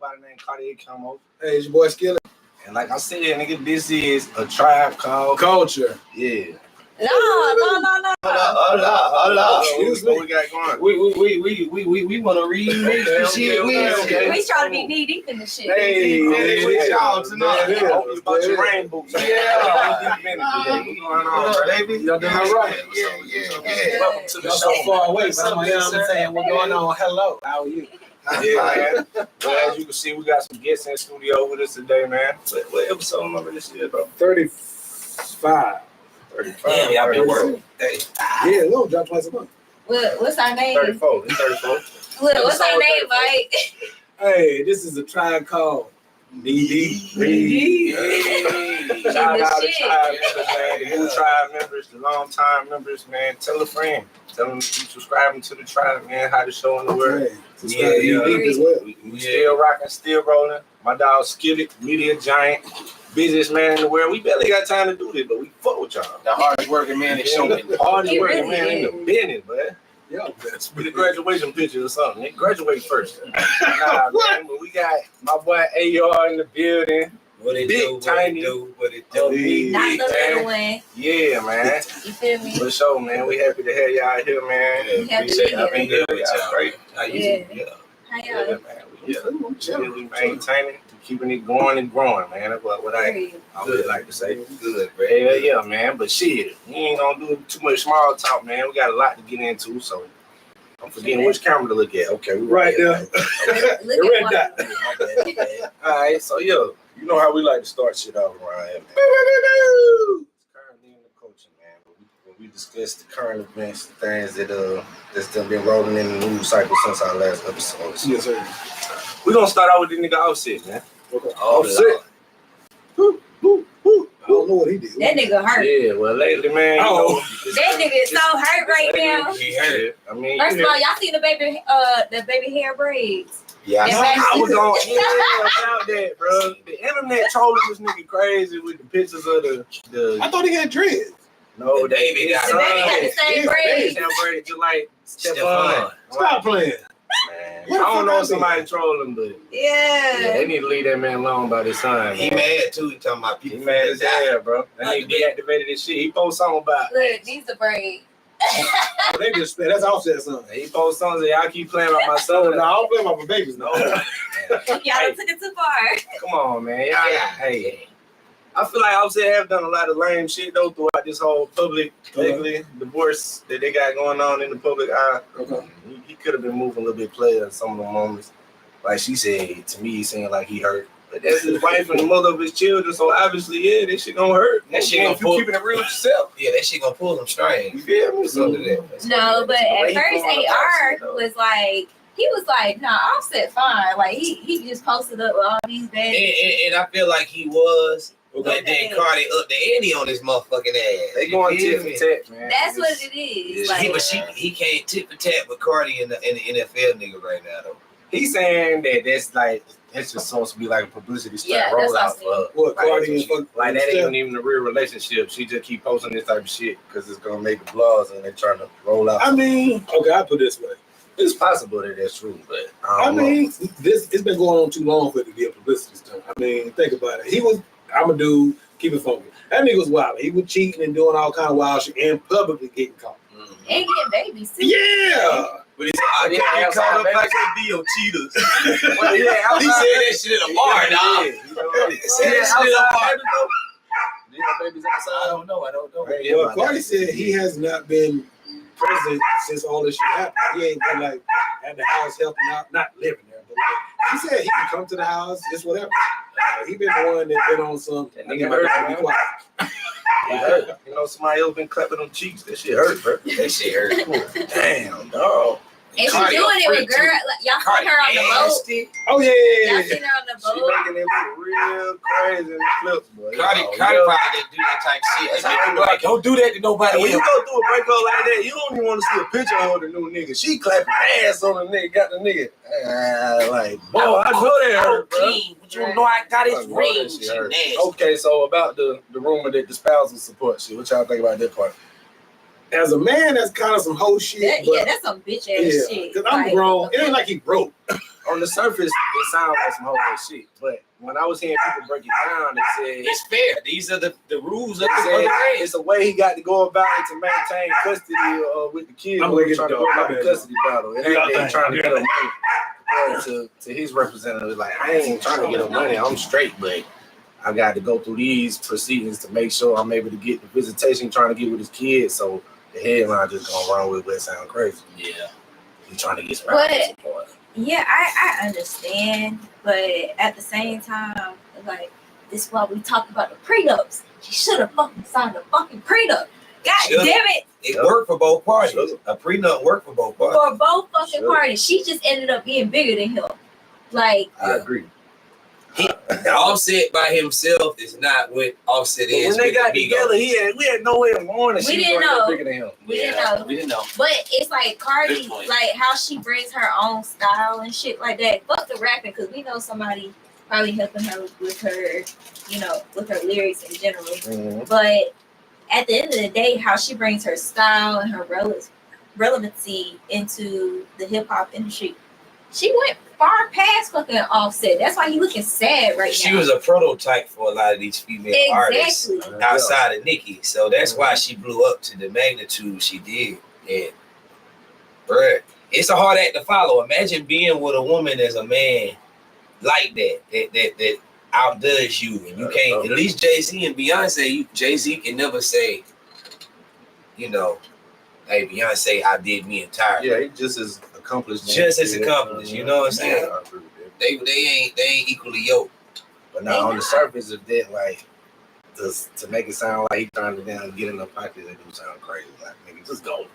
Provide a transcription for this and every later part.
by the name Cartier Camo. Hey, it's your boy Skillet. And like I said, nigga, this is a tribe called Culture. Yeah. No. Hold up. What we got going? We want to read this shit. We trying to be knee deep in the shit. Hey, with y'all tonight. I hope you bought your rain boots. Yeah. What's going on, baby? Y'all doing all right? Yeah. Welcome to the Y'all so show. far away, but I'm saying, what's going on? Hello. How are you? Yeah, man. Well, as you can see, we got some guests in the studio with us today, man. What episode number this is, bro? 35. 35. Damn, y'all been working. Hey. Yeah, no, drop twice a month. What's our name? 34. It's 34. What's our name, Mike? Hey, this is a tribe called Knee Deep. Shout out to tribe members, man. The new tribe members, the long time members, man. Tell a friend. Tell them to keep subscribing to the tribe, man. How the show in the world. Subscribe to Knee Deep as well. We still rocking, still rolling. My dog Skillet, media giant, busiest man in the world. We barely got time to do this, but we fuck with y'all. The hardest working man is showing. Hardest working man in the business, man. Yeah, With the graduation picture or something. They graduate first. Nah, man, but we got my boy AR in the building. What it Big, do, tiny. what it do. Not the little man. one. Yeah, man. You feel me? For sure, man. We happy to have y'all here, man. We happy to Appreciate be y'all here. being here with y'all. Great. How you Yeah. yeah. How Yeah, y'all? man. We maintaining, keeping it going and growing, man. That's what I would like to say. Good, bro. Yeah, man. But shit, we ain't gonna do too much small talk, man. We got a lot to get into, so I'm forgetting which camera to look at. Okay, we right there. Look The red at dot. My bad. All right, so yo, you know how we like to start shit off around here, man. Currently in the coaching, man. When we discuss the current events, the things that's done been rolling in the news cycle since our last episode. So Yes, sir. we're gonna start out with the nigga Offset, man. Oh, Woo, woo, woo. I don't know what he did. That nigga hurt. Yeah, well lately, man. That nigga is so hurt right now. He hurt. I mean, First of all, y'all see the baby hair braids. Yeah, I was on about that, bro. The internet trolling this nigga crazy with the pictures of the I thought he had dreads. no, The baby got The baby got the same braids. braids just like Stephon. Stop playing. Man, I What the don't fuck know I if somebody trolling, but Yeah. they need to leave that man alone by this time. He man. mad too. He talking about He people. mad as hell, bro. That nigga deactivated his shit. He posted something about Look, these the braids. They just that's Offset son. he posted something that y'all keep playing about my So son. no, I don't play about my babies. No. No. Y'all done took it too far. Come on, man. Y'all, hey. I feel like Offset have done a lot of lame shit though throughout this whole public lately divorce that they got going on in the public eye. Okay. He could have been moving a little bit player in some of the moments. Like she said, to me, it seemed like he hurt. But that's his wife and the mother of his children, so obviously, yeah, this shit gonna hurt. That shit If gonna you pull. keeping it real with yourself. Yeah, that shit gonna pull them You strings. feel me? So that. No, but The way at he first going about AR shit, though. was like, nah, Offset fine. Like he just posted up with all these bad. And I feel like he was. But Okay. then Cardi up the ante on his motherfucking ass. They going You tit feel for me? tat, man. That's what it is. Yeah. Like, He can't tit for tat with Cardi in the NFL nigga right now though. He's saying that that's just supposed to be like a publicity stunt Yeah, that's rollout what for her. What Like, Cardi and fuck Like that Steph? ain't even a real relationship. She just keep posting this type of shit because it's gonna make the blogs and they're trying to roll out. I mean, okay, I put it this way. It's possible that that's true, but I mean, it's been going on too long for it to be a publicity stunt. I mean, think about it. I'm a dude, keep it funky. That nigga was wild. He was cheating and doing all kind of wild shit and publicly getting caught. and get babies too. Yeah. But I Yeah, can't get caught up outside, like a deal cheaters. Well, yeah, He said that shit at a bar, dog. He said that shit at a bar. Babies outside. I don't know. Yeah, Well, my Cardi dad said he has not been present since all this shit happened. He ain't been like at the house helping out, not living there, but like he said he can come to the house, just whatever. He been the one that been on some. That I nigga need my hurt, dad to be man. quiet. It hurt. You know, somebody else been clapping them cheeks. That shit hurt, bro. That shit hurt. Damn, dog. And she Cardi doing it with freak, girl. Like, y'all seen her on the boat. nasty. Oh yeah, Y'all seen her on the She boat. making it look real crazy in the clips, boy. Cardi You know, probably yo, didn't do that type shit. That's how I like it. Don't do that to nobody when you else. go through a breakup like that, you don't even want to see a picture of the new nigga. She clapping ass on the nigga, got the nigga. Like, boy, I know that hurt, bro. But you know I got his I know ring. that shit She hurt. nasty. Okay, so about the rumor that the spousal support shit, what y'all think about that part? as a man, that's kind of some whole shit. That, but yeah, that's some bitch ass shit. because I'm Like, grown. It ain't like he broke. On the surface, it sounds like some whole shit. But when I was hearing people break it down, they said It's fair. These are the rules of they the said race. it's a way he got to go about it to maintain custody with the kids. I'm When gonna he's get trying to the go dog. about My the bad, custody battle. It Do y'all ain't they thing. trying to Yeah. get him money. According to his representative, like I ain't trying to get him money. I'm straight, but I got to go through these proceedings to make sure I'm able to get the visitation he's trying to get with his kids. So the headline just gonna run with what sound crazy. Yeah. He's trying to get some But- support. Yeah, I understand, but at the same time, like this is why we talk about the prenups. She should have fucking signed a fucking prenup. God Should've. damn it, It worked for both parties. Should've. A prenup worked for both parties. for both fucking Sure. parties. She just ended up being bigger than him. Like, I agree. Offset by himself is not what Offset But is. when they with got the together, Migos. we had no way of knowing that We she was didn't right there know. bigger than him. we didn't know. We didn't know. But it's like Cardi, Good point. like how she brings her own style and shit like that. Fuck the rapping, because we know somebody probably helping her with her, with her lyrics in general. Mhm. But at the end of the day, how she brings her style and her relevancy into the hip hop industry, she went far past fucking Offset. That's why he looking sad right She now. was a prototype for a lot of these female artists Exactly. outside of Nicki. So that's why she blew up to the magnitude she did. And bruh, it's a hard act to follow. Imagine being with a woman as a man like that outdoes you, and you can't. At least Jay-Z and Beyonce, Jay-Z can never say, hey Beyonce, I did me entirely. Yeah, he just as accomplished. Just as accomplished, you know what I'm saying? I agree with that. They ain't equally yoked. But They now on the not. surface of that, like, to make it sound like he trying to get in the pocket, it do sound crazy. Like, nigga, just go.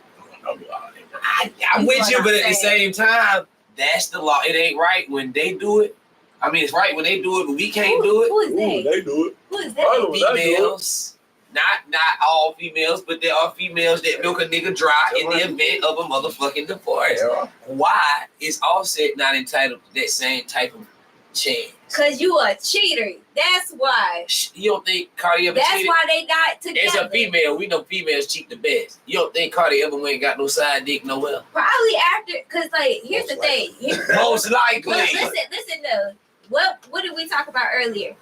Don't do all that. I'm That's with what you, I'm but at the saying. same time, that's the law. It ain't right when they do it. I mean, it's right when they do it, but we can't do it. Who is Ooh, they? they do it. Who is I that? don't- Well, Females, not all females, but there are females that milk a nigga dry in the event of a motherfucking divorce. Yeah. Why is Offset not entitled to that same type of chance? Cause you a cheater. That's why. You don't think Cardi ever That's cheated? why they got together. As a female, we know females cheat the best. You don't think Cardi ever went and got no side dick nowhere? Probably after, cause like here's the Most thing. Most likely. Listen though. What did we talk about earlier?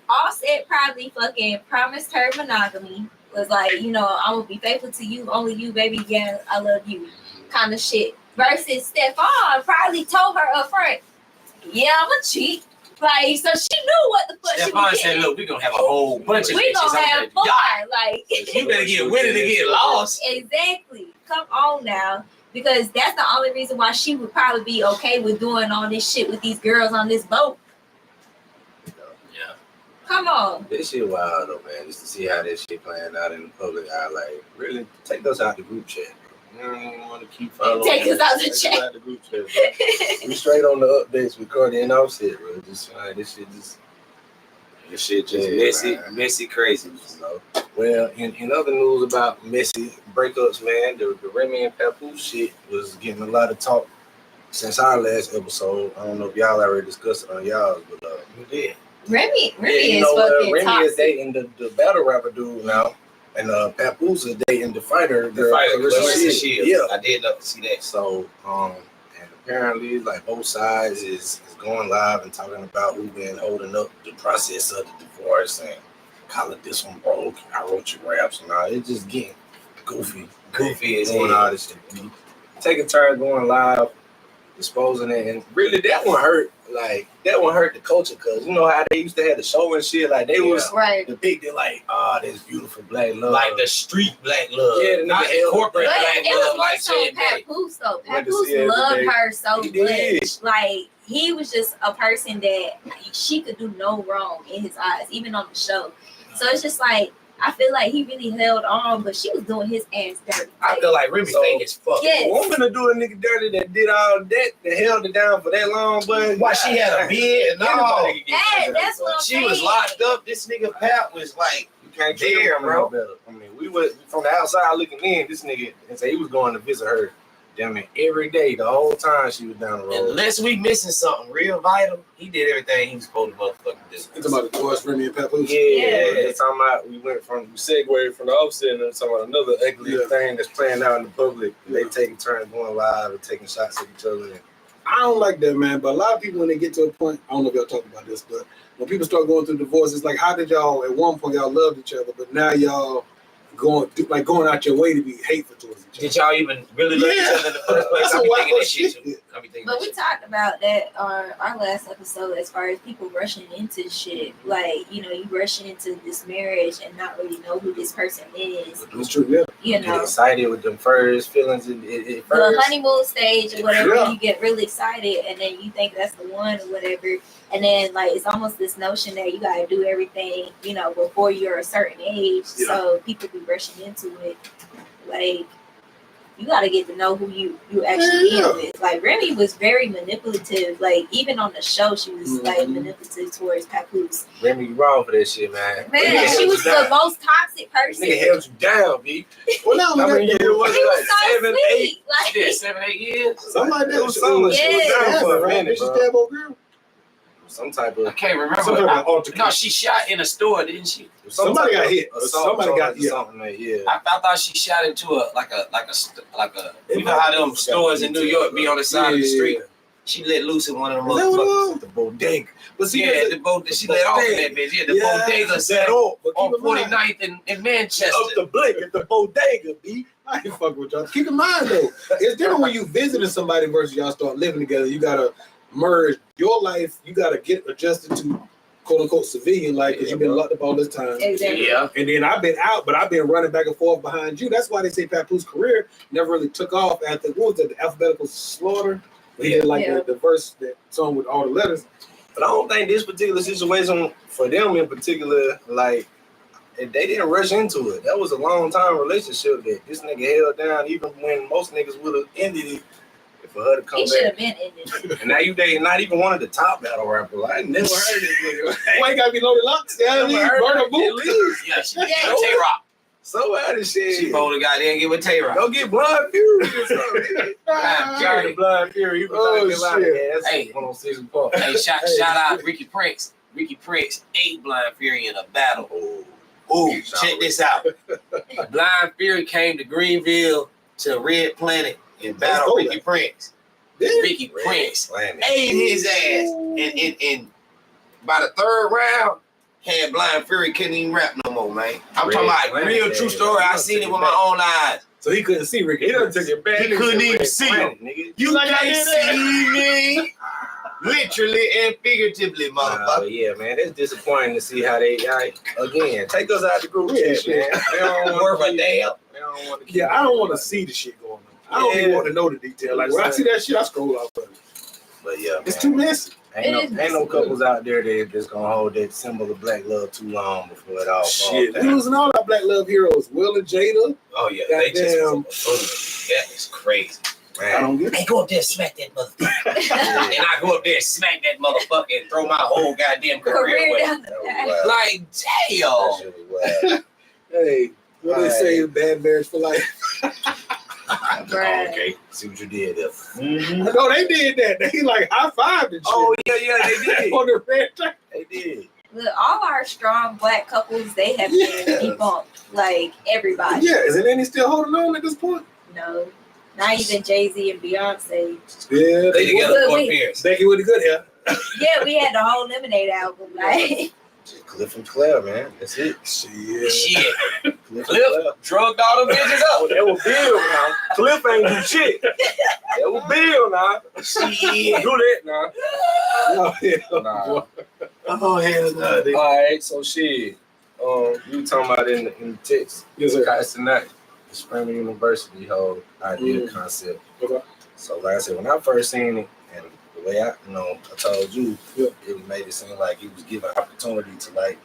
Offset probably fucking promised her monogamy. Was like, I'm gonna be faithful to you, only you, baby. Yeah, I love you, kind of shit. Versus Stefan probably told her up front, yeah, I'm a cheat. Like, so she knew what the fuck she Stephon was said, getting. look, we're gonna have a whole bunch of We bitches gonna on have that fun. yacht. Like, You better get with it to get lost. exactly. Come on now. Because that's the only reason why she would probably be okay with doing all this shit with these girls on this boat. Yeah. Come on. This shit wild though, man. Just to see how this shit playing out in the public eye. Like, really, take us out the group chat, bro. You don't even want to keep following. Take us out the Take us chat. out the group chat, bro. We straight on the updates with Cardi and Offset, bro. Just this shit just Messy, crazy. You know? Well, in other news about messy breakups, man, the Remy and Papoose shit was getting a lot of talk since our last episode. I don't know if y'all already discussed it on y'all's, but You did. Remy yeah, is fucking Remy toxic. is dating the battle rapper dude now, and Papoose is dating the fighter. The fighter, Clarissa Shields. Yeah. I did not see that. So, and apparently, like both sides is going live and talking about who been holding up the process of the divorce and call it this one broke. I wrote your raps and all. It's just getting goofy. Goofy as Doing hell. all this shit. Taking turns going live, exposing it, and really that one hurt. Like that one hurt the culture because you know how they used to have the show and shit. Like they was Right. depicted like, this beautiful black love. Like the street black love. Yeah, the not nigga the corporate But black it was love more like so Chad Bay. Papoose though. Went to Papoose see every loved day. her so He did. much. Like he was just a person that she could do no wrong in his eyes, even on the show. So it's just like I feel like he really held on, but she was doing his ass dirty. I feel like Remy So- fake as fuck. Yeah. A woman to do a nigga dirty that did all that held it down for that long, but Why she had a beard and all. Anybody can get that That's dirty, what I'm She was saying. locked up. This nigga Pat was like, You can't treat There, a woman bro. no better. I mean, we were from the outside looking in. This nigga and say he was going to visit her, damn it, every day the whole time she was down the road. unless we missing something real vital, he did everything he was supposed to motherfucking do. You talking about the divorce, Remy and Papoose? Yeah, they're talking about we segued from the Offset and then talking about another ugly Yeah. thing that's playing out in the public. They taking turns going live and taking shots at each other. And I don't like that, man. But a lot of people, when they get to a point, I don't know if y'all talking about this, but when people start going through divorce, it's like, how did y'all at one point y'all loved each other, but now y'all going out your way to be hateful towards each other? Did y'all even really love each other in the first place? That's I a be wild thinking that shit shit. too. I be thinking But that we shit. talked about that on our last episode as far as people rushing into shit. Like, you rushing into this marriage and not really know who this person is. It's true, yeah. You Get know, excited with them first feelings at the first. honeymoon stage or whatever, Yeah. you get really excited and then you think that's the one or whatever. And then, like, it's almost this notion that you got to do everything, before you're a certain age. Yeah. So people be rushing into it. Like, you got to get to know who you actually Yeah. being with. Like, Remy was very manipulative. Like, even on the show, she was like Mhm. manipulative towards Papoose. Remy, you wrong for that shit, man. Man, Nigga she held was you the down. most toxic person. Nigga held you down, B. Well, now How many years was He it? was Like so 7, 8? sweet. Like, She did 7, 8 years. Something like that. It was something. She was down for a right? minute, Did she bro. stab old girl? Some type I of can't Some remember. type of altercation. No, she shot in a store, didn't she? Somebody got hit. Assault Somebody got- charge or yeah. something. Like, yeah. I thought she shot into a like a. You know how them stores in New York be on the side of the street. She let loose in one of them Is that what it motherfuckers. was? The bodega. But see, Yeah, she let off in that bitch. Yeah, the bodega set off on 49th in Manchester. up the blick at the bodega, B. I ain't fucking with y'all. Keep in mind though, it's different when you visiting somebody versus y'all start living together. You gotta merge your life. You gotta get adjusted to quote unquote civilian life because you've been locked up all this time. exactly. Yeah. And then I've been out, but I've been running back and forth behind you. That's why they say Papoose career never really took off after what was that, the alphabetical slaughter. He did like Yeah. the verse, that song with all the letters. But I don't think this particular situation for them in particular, like, they didn't rush into it. That was a long time relationship that this nigga held down, even when most niggas would have ended it for her to come He should back. have been in it. And now you dating not even one of the top battle rappers. I never heard this nigga. Why you gotta be loaded locks? Yeah, Never heard burn a that boot. shit. Yeah, she Yeah. Tay-Rock. So out of shit. She pulled a goddamn get with Tay-Rock. Go get Blind Fury or something. Blind Shout out to Blind Fury. He was Oh, talking about shit. it. That's Hey. 106 Park. Hey, shout out Ricky Prince. Ricky Prince ate Blind Fury in a battle. Ooh, check this out. Blind Fury came to Greenville to Red Planet and battled go Ricky there. Prince. Yeah. Ricky Prince Planet. ate his ass. And by the third round, had Blind Fury couldn't even rap no more, man. I'm Red talking about Planet, real true yeah. story. I seen it with my own eyes. So he couldn't see Ricky. He done took it back. He couldn't even see him. Nigga. You Like I can't did that. see me. Literally and figuratively, motherfucker. Yeah, man, that's disappointing to see how they again take us out the group Yeah, chat, man. They don't Worth a want to damn. They don't want to. Yeah, I don't want to see the shit going on. I don't even Yeah. want to know the detail. Like when I see that shit, I scroll off of it. But yeah, It's man. too messy. It Ain't is no messy. couples out there that's gonna hold that symbol of black love too long before it all falls Shit, down. we losing all our black love heroes. Will and Jada. Oh yeah, they just Goddamn. that is crazy. I Man, don't get Hey, it. go up there and smack that motherfucker. And I go up there and smack that motherfucker and throw my whole goddamn career Career away. down the that was path. wild. Like, That damn. shit was wild. Hey, what they say, bad marriage for life. Bruh. Okay, see what you did there. I know they did that. They like high fived and shit. Oh yeah, they did. On the red track. They did. Look, all our strong black couples, they have been Yes. debunked. Like, everybody. Yeah, is it any still holding on at this point? No. Not even Jay-Z and Beyonce. Yeah, They together Look, for we- appearance. Becky with the good hair. Yeah, we had the whole Lemonade album. Like, Just Cliff and Claire, man. That's it. Shit. Shit. Cliff and Cliff Claire. drugged all them bitches Oh, up. that was Bill now. Cliff ain't do shit. That was Bill now. Shit. Do that now. Oh, yeah. Nah. Oh, hell no. All right, so shit. You talking about in the text? Yes, sir. Guys tonight, the Spring University whole idea concept. Okay. So like I said, when I first seen it, and the way I told you, Yeah. it made it seem like it was giving opportunity to like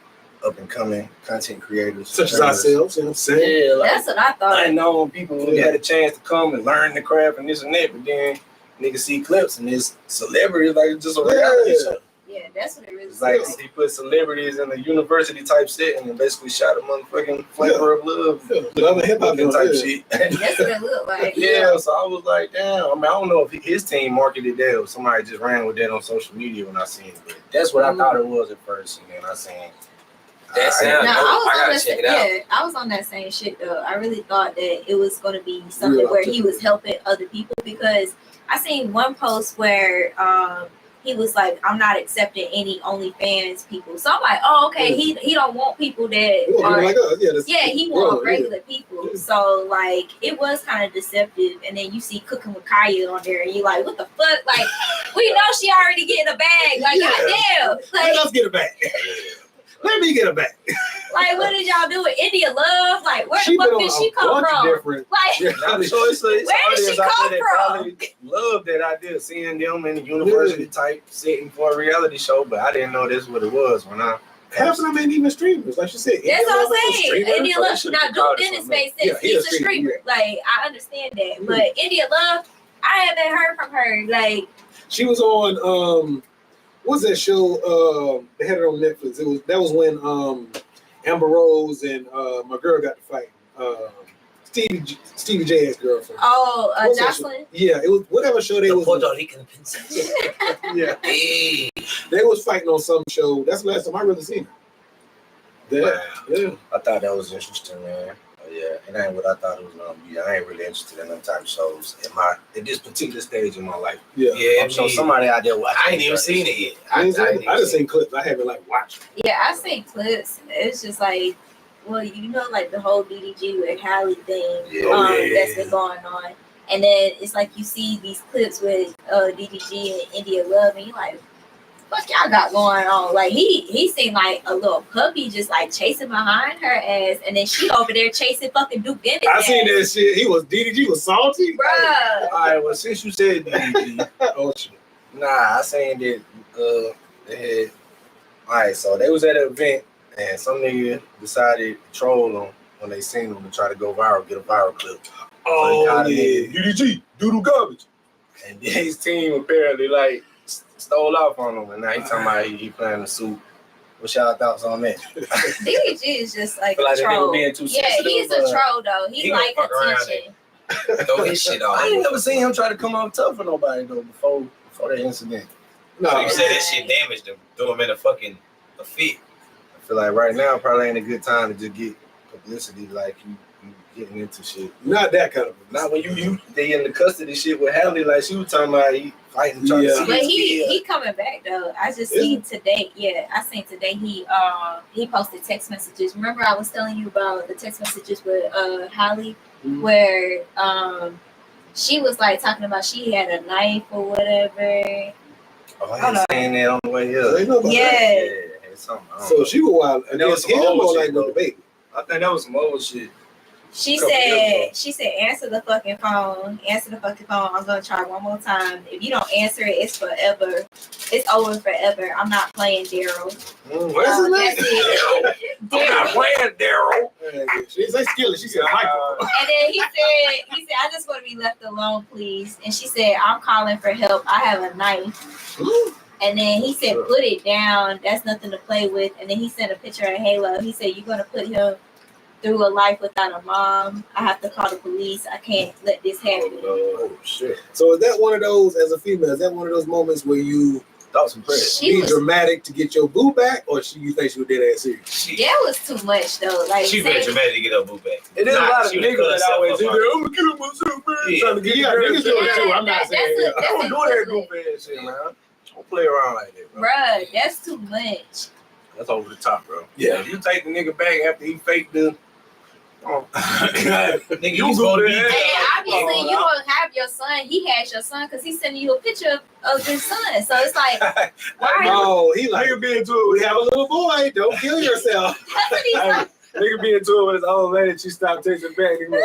up and coming content creators, Such as ourselves, you know what I'm saying? Yeah, like that's what I thought. I know people who had a chance to come and learn the craft and this and that, but then niggas see clips and this celebrity like it's just a reality Yeah. show. Yeah, that's what it really It's like is. he put celebrities in a university type setting and basically shot a motherfucking Flavor of Love Love and hip hop type yeah. shit. That's what it looked like. Yeah, so I was like, damn. I mean, I don't know if his team marketed that or somebody just ran with that on social media when I seen it, but that's what I thought it was at first. And then I seen That sounds No, dope. I on gotta that check it out. yeah, I was on that same shit though. I really thought that it was gonna be something Real where he opportunity. was helping other people because I seen one post where he was like, I'm not accepting any OnlyFans people. So I'm like, oh okay, he don't want people that You are like us, he growing, want regular people. Yeah. So like it was kind of deceptive. And then you see Cooking with Kaya on there and you're like, what the fuck? Like we know she already getting a bag. Like Yeah. goddamn. Let Like us get it back. Let me get it back. Like, what did y'all do with India Love? Like, where She the fuck been did on she a come bunch of from? different. Like, Yeah, I'm sure it's Where did she audience out come there that from? probably love that idea, seeing them in the university type setting for a reality show, but I didn't know this what it was when I half of them ain't even streamers, like she said. that's what I'm saying. India so they Love. should've Now, called Duke it Dennis something made else. sense. Yeah, He's a streamer. Like, I understand that. But India Love, I haven't heard from her. Like, She was on what's that show? They had it on Netflix. That was when Amber Rose and my girl got to fight. Stevie J's girlfriend. What's that show? Jocelyn. Yeah, it was whatever show they The was. Puerto Rican princess. Yeah, Hey. they was fighting on some show. That's the last time I really seen her. That, yeah. I thought that was interesting, man. Yeah, it ain't what I thought it was gonna be. I ain't really interested in them type of shows at this particular stage in my life. Yeah. Yeah, I'm sure somebody out there watching. I ain't even seen it yet. I I just seen clips. I haven't like watched. Yeah, I seen clips. It's just like, well, you know, like the whole DDG with Halle thing Yeah. that's been going on. And then it's like you see these clips with DDG and India Love, and you're like, what y'all got going on? Like he seemed like a little puppy just like chasing behind her ass, and then she over there chasing fucking Duke Dennis. I seen that shit. DDG was salty. Bruh. All right, well, since you said DDG, Oh shit. nah, I seen that they had. All right, so they was at an event, and some nigga decided to troll them when they seen them to try to go viral, get a viral clip. Oh called yeah. him DDG, doodle garbage. And then his team apparently like stole off on him, and now he talking about he playing the suit. What's y'all thoughts on that? DDG is just like Feel like a that nigga troll. being too Yeah, sensitive, he's a but- troll though. He gonna like fuck around attention. Throw his shit on. I ain't never seen him try to come off tough for nobody though before that incident. No, So you said that shit damaged him, threw him in a fit. I feel like right now probably ain't a good time to just get publicity like you getting into shit. not that kind of. Not when you they in the custody shit with Halle, like she was talking about he fighting trying to Yeah. see But his he kid. coming back though. I just Is seen today. Yeah, I seen today he posted text messages. Remember I was telling you about the text messages with Halle Mhm. where she was like talking about she had a knife or whatever. Oh, I ain't saying that on the way here. Ain't nobody- Yeah. It's something. I don't So know. she was wild. And that was Against some him old or shit, like with the baby. I think that was some old shit. She Couple years said, answer the fucking phone. Answer the fucking phone. I'm gonna try one more time. If you don't answer it, it's forever. It's over forever. I'm not playing Daryl. What is his That's name? it. Daryl. playing Daryl. She didn't say skillet. She said Michael. And then he said, I just want to be left alone, please. And she said, I'm calling for help. I have a knife. And then he said, put it down. That's nothing to play with. And then he sent a picture of Halo. He said, you're gonna put him through a life without a mom. I have to call the police. I can't let this happen. Oh shit. So is that one of those, as a female, is that one of those moments where you Thoughts and prayers. She be was, dramatic to get your boo back, or you think she was dead ass serious? She that was too much though. Like very saying- dramatic to get her boo back. It is a Nah, lot of she would've cut niggas that herself always up do already. that. I'm gonna kill myself, man. Yeah. Trying to get Yeah, the girl niggas do it too. I'm not that's saying, a- yeah. that's Don't do that equivalent. goofy ass shit, man. Don't play around like that, bro. Bruh, that's too much. That's over the top, bro. Yeah. If you take the nigga back after he faked the. Oh. Nigga, You you supposed to be go And there. obviously you don't have your son. He has your son because he's sending you a picture of his son. So it's like, why are you? Oh, he like, Nigga be into it we with have a little boy. Don't kill yourself. That's what he's like. Nigga be into it with his old lady. She stopped texting back. He like,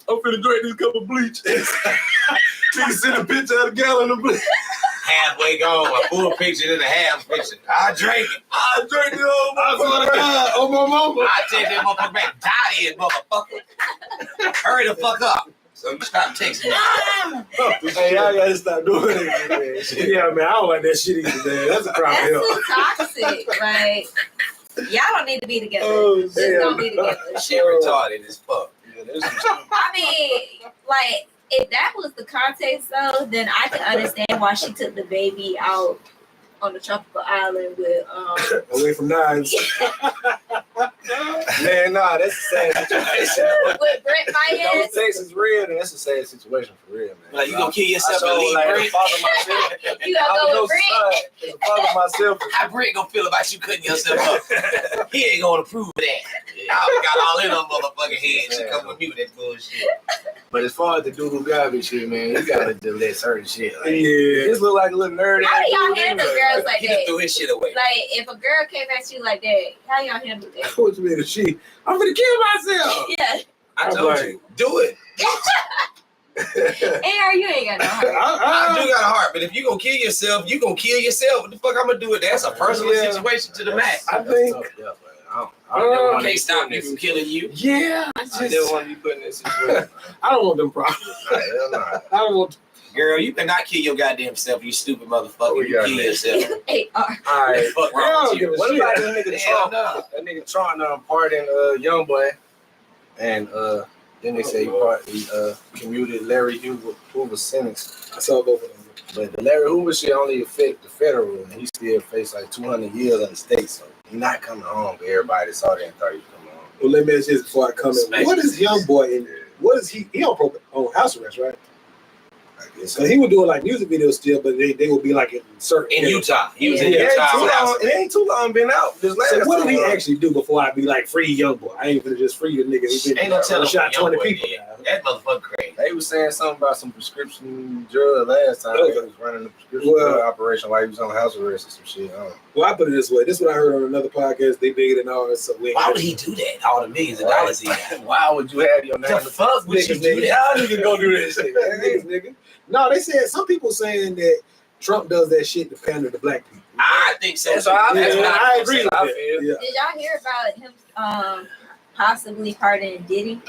I'm finna drink this cup of bleach. Nigga send a picture of a gallon of bleach. halfway gone, a full picture and a half picture. I drank it. I drank it all. I swear to God, oh my mama. I take that motherfucker back. Die here, motherfucker. Hurry the fuck up. So you stop texting me. Hey, y'all gotta stop doing it. Yeah, man, I don't like that shit either, man. That's a crime. That's Hell. too toxic. Like, y'all don't need to be together. Oh, Just don't be together. Shit retarded as fuck. Yeah, that's some shit. I mean, like, if that was the context, though, then I can understand why she took the baby out on the tropical island with Away from knives. Man, nah, that's a sad situation. With Brett If Myers. sex is real, then that's a sad situation for real, man. Like you gonna kill yourself I and leave like, Brett? father myself. You gotta go with Brett. As a father myself. How Brett gonna feel about you cutting yourself up? He ain't gonna approve of that. Y'all got all in her motherfucking head. She come with me with that bullshit. But as far as the doodle garbage shit, man, you gotta delete certain shit. Like, Yeah. this look like a little nerdy. How do y'all handle girls like He done that? threw his shit away. Like, if a girl came at you like that, how y'all handle that? What you mean? She? I'm gonna kill myself. Yeah. I I'm told like- you, do it. And you ain't got no heart. I do got a heart, but if you gonna kill yourself, you gonna kill yourself. What the fuck I'm gonna do with that? That's a personal Yeah. situation to the max. I think- I can't stop you from killing you. Yeah, I I just didn't want to be put in this situation. I don't want them problems. Hell nah. I don't want. Girl, you cannot kill your goddamn self, you stupid motherfucker. Oh, You yeah, kill man. yourself. AR. All right. Fuck I wrong don't with give you? a What shit. about that nigga Hell Trump? no. That nigga Trump pardoned young boy, and then they say he commuted Larry Hoover's sentence. I saw both of them. But the Larry Hoover shit only affect the federal, and he still faced like 200 years in the state, so he not coming home. But everybody saw that and thought he was coming home. Well, let me ask you this before I come in. Smack What his is young boy in? What is he? He on house arrest, right? I guess. Because he was doing like music videos still, but they would be like in certain In areas. Utah. He was Yeah. in It ain't Utah. too house long. It ain't too long been out. This last So what did he time. actually do before I be like free young boy? I ain't gonna just free the nigga. He Ain't no telling shot what young 20 boy people. did. That motherfucker crazy. They was saying something about some prescription drug last time. They was running the prescription Well- drug operation while he was on house arrest or some shit. I don't know. Well, I put it this way. This is what I heard on another podcast. They bigger than ours, so we ain't Why got- would he do that? All the millions of dollars he got. Why would you have your name? The fuck would you Niggas, do nigga. that? Y'all niggas gonna do this shit, man. Niggas, nigga. No, they said some people saying that Trump does that shit to pander to black people. I think so. That's what I- That's what I agree with I that. feel. Yeah. Did y'all hear about him possibly pardoning Diddy?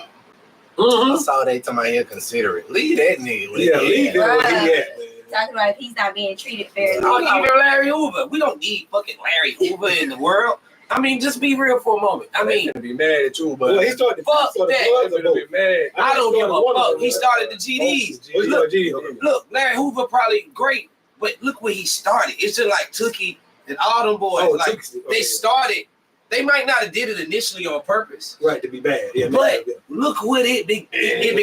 I saw they talking about he'll consider it. Leave that nigga. Yeah, leave that where he at, man. Talking about if he's not being treated fairly. Oh, even Larry Hoover. We don't need fucking Larry Hoover in the world. I mean, just be real for a moment. I mean, gonna be mad at you, but Well, he started the Fuck for the that. drugs they or gonna both. be mad. I don't give a one of fuck. them, He man. started the GDs. Oh, he Look, started GD. look, Larry Hoover probably great, but look where he started. It's just like Tookie and all them boys. Oh, like okay. they started. They might not have did it initially on purpose, Right, to be bad. Yeah, but yeah. look what it became.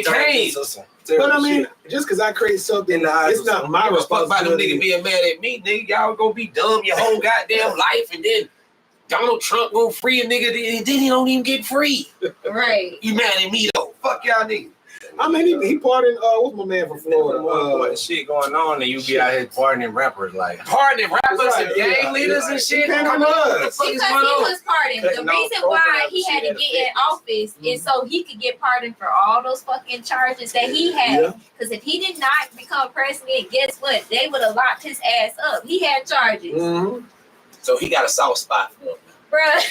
But I mean, just because I create something, In the eyes it's of not some- my Give a fuck about them responsibility. niggas being mad at me, nigga. Y'all gonna be dumb your whole goddamn life, and then Donald Trump gonna free a nigga, and then he don't even get free. Right. You mad at me though? Fuck y'all niggas. I mean, he pardoned, what's my man from Florida? What shit going on, and you be out here pardoning rappers like. Pardoning rappers Right, and gang yeah, leaders yeah. and shit. Depending Come on on, what the us. fuck Because is he going on? was pardoned. The Cutting off reason why programs he had to shit get in affects. office is so he could get pardoned for all those fucking charges that he Yeah. had. Because if he did not become president, guess what? They would have locked his ass up. He had charges. Mm-hmm. So he got a soft spot for him. Bruh.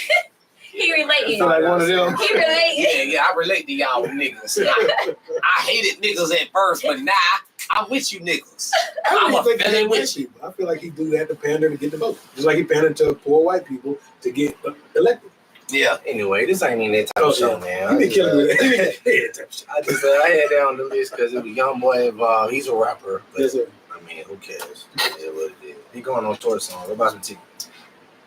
He related. feel like one of them. He related. Yeah, I relate to y'all niggas. I hated niggas at first, but now I'm with you niggas. I I'm don't a think feeling he with you. people. I feel like he do that to pander to get the vote. Just like he pandered to poor white people to get elected. Yeah. Anyway, this ain't even that type of show, man. He been killing me. He been yeah, type of shit. I just I had that on the list because it was Young Boy involved. He's a rapper, but Yes, sir. I mean, who cares? Yeah, what it is. He going on tour song. What about some tickets?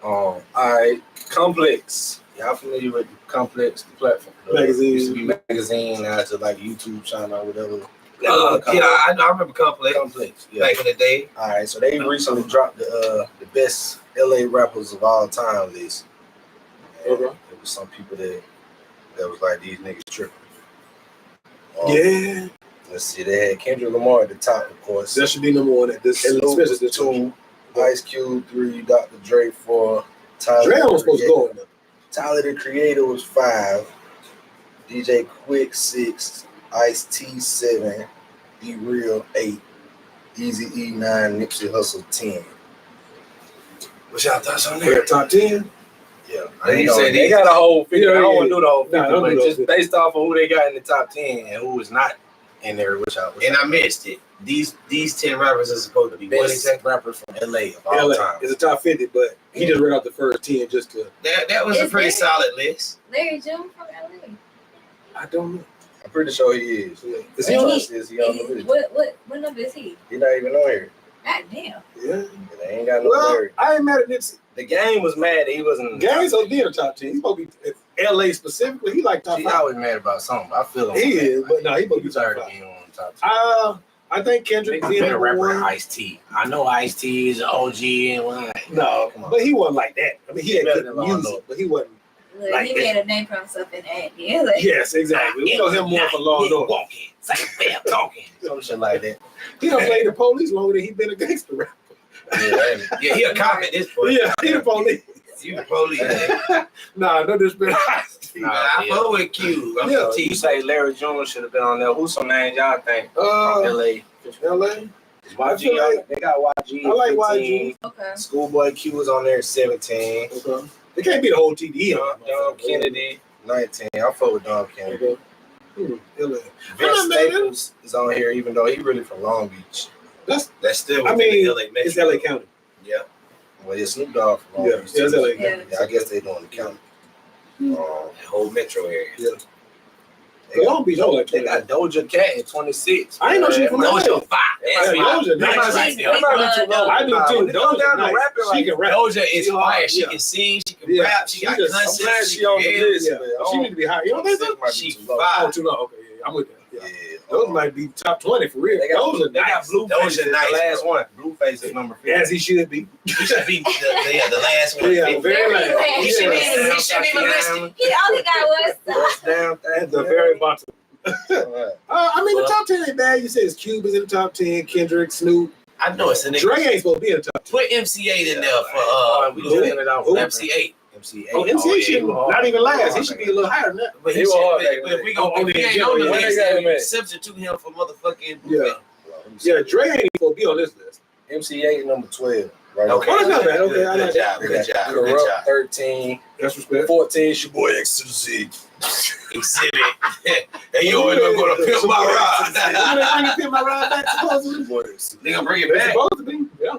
All right, Complex. Y'all familiar with Complex, the platform? Magazine. Used to be magazine. Now it's like YouTube channel or whatever. Yeah, I remember Complex Complex. Yeah. back in the day. All right, so they recently dropped the best LA rappers of all time list. And Okay. There was some people that was like, these niggas tripping. Yeah, Let's see, they had Kendrick Lamar at the top, of course. that should be number one at this. Hello Especially was this 2, Ice Cube 3, Dr. Dre 4, Tyler. Dre the was supposed to go in there. Tyler the Creator was 5, DJ Quick 6, Ice T 7, E Real 8, Easy E 9, Nipsey Hussle 10. What's y'all thoughts on We're at top 10. Yeah, They they, said they these- got a whole 50. Yeah, I don't yeah, want to do the whole 50, Nah, don't but do the just whole 50. based off of who they got in the top 10 and who is not in there, which And I missed it. These 10 rappers are supposed to be best best. rappers from LA of all LA time. is a top 50, but he just read out the first 10 just to. That was a Is pretty there- solid list. Larry June from LA. I don't know. I'm pretty sure he is. Is he on- Is he on the list? What number is he? He not even on here. God damn. Yeah. They ain't got no Well, Larry. I ain't mad at Nipsey. The game was mad that he wasn't in the Gary's top supposed to be in the top 10. He's supposed to be LA specifically, he like top He 5. always mad about something. I feel him. He is, but no, he supposed to You be top tired of 5. being on top 10. I think Kendrick Niggas being been a number rapper than 1. Ice-T. I know Ice-T is an OG and whatnot. No, Come on. but he wasn't like that. I mean, he had better good than Law & music, Order. but he wasn't. Look, Like he that. made a name for himself in that. Yeah, like, Yes, exactly. We know him more for Law & Order. Walking, saying, talking. Some shit like that. He done played the police longer than he been a gangster rapper. Yeah, Yeah, he a cop at this point. Yeah, he the police. You the police. Man. Nah, no disrespect. Nah, I yeah. fuck with Q. I'm Yeah. with You T. say Larry June should have been on there. Who's some names y'all think from LA? LA. YG, like- they got YG. I like 15. okay. Schoolboy Q was on there 17. Okay. They can't be the whole TDE. Don Kennedy 19. I fuck with Don Kennedy. Okay. LA. Vince I'm not mad at him. Staples is on here, even though he really from Long Beach. That's still I within mean, the LA Metro. it's LA County. Yeah. Well, yeah, Snoop Dogg from Long Yeah, Beach. yeah, it's too. LA Yeah. County. Yeah, I guess they doing the county. The whole metro area. They Long Beach, I like They got Doja Cat at 26. I ain't know she from man. LA. Doja 5. That's Yeah, fire. Doja, That's nice. right there. She's That might be too low. I do Nah, too. when it comes Doja down to nice. rapping, She like, can rap. Doja is She fire. hard, She yeah. can sing. She can Yeah. rap. She got She just- I'm concepts. glad she on the can list. Yeah, but she need to be high. You don't think so? might be She too low. fire. Oh, too low. Okay, yeah, I'm with that. Yeah. Yeah. Those might be top 20 for real. They got, Those are they got nice. Blueface Doja as the nice, last bro. one. Blueface is number 50. As he should be. He should be the last one. Yeah, very last. He should be- Yeah. he should be molested. He only got one son. Bust down At the very bottom. Alright. I mean, the top 10 ain't bad. You said it's Cube is in the top 10, Kendrick, Snoop. I know it's a Dre nigga. ain't supposed to be in the top 10. Put MC8 in there We for just ended out with MC8. MC8. Oh, MC yeah, should he was hard. not even last. He should be a little higher than that. But He he was should, hard but back if we then. go, Oh, if he yeah, ain't on the yeah, list, yeah, then yeah. substitute him for motherfucking Yeah. Well, let me see. Yeah, Dre ain't even supposed to be on this list. MC8 number 12. Right Okay. Oh, that's not bad. Okay, I Good like job. that. Good job. Good Corrupt job. 13. That's respect. 14, it's your boy X to the Z. Exhibit. And you always gonna pimp my ride. Pimp my ride back supposedly. Boy X to the Z. They gonna bring it It's back. supposed to be. Yeah.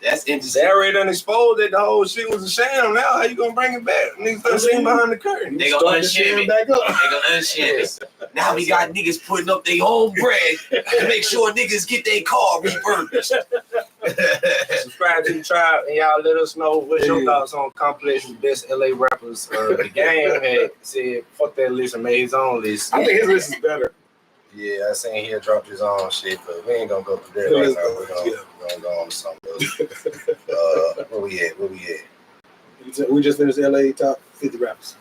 That's They interesting. already done exposed that the whole shit was a sham. Now how you gonna bring it back? Niggas done seen behind the curtain. They gonna Start the unsham shit it. back up. They gonna unsham it. Now we got niggas putting up their own bread to make sure niggas get their car refurbished. Subscribe to the tribe and y'all let us know what's your thoughts on compilation of best LA rappers. The game had said fuck that list and made his own list. I think his list is better. Yeah, I seen he dropped his own shit, but we ain't gonna go through that Yeah, right now. yeah. We're gonna go on to something else. Where we at? We just finished LA top 50 rappers.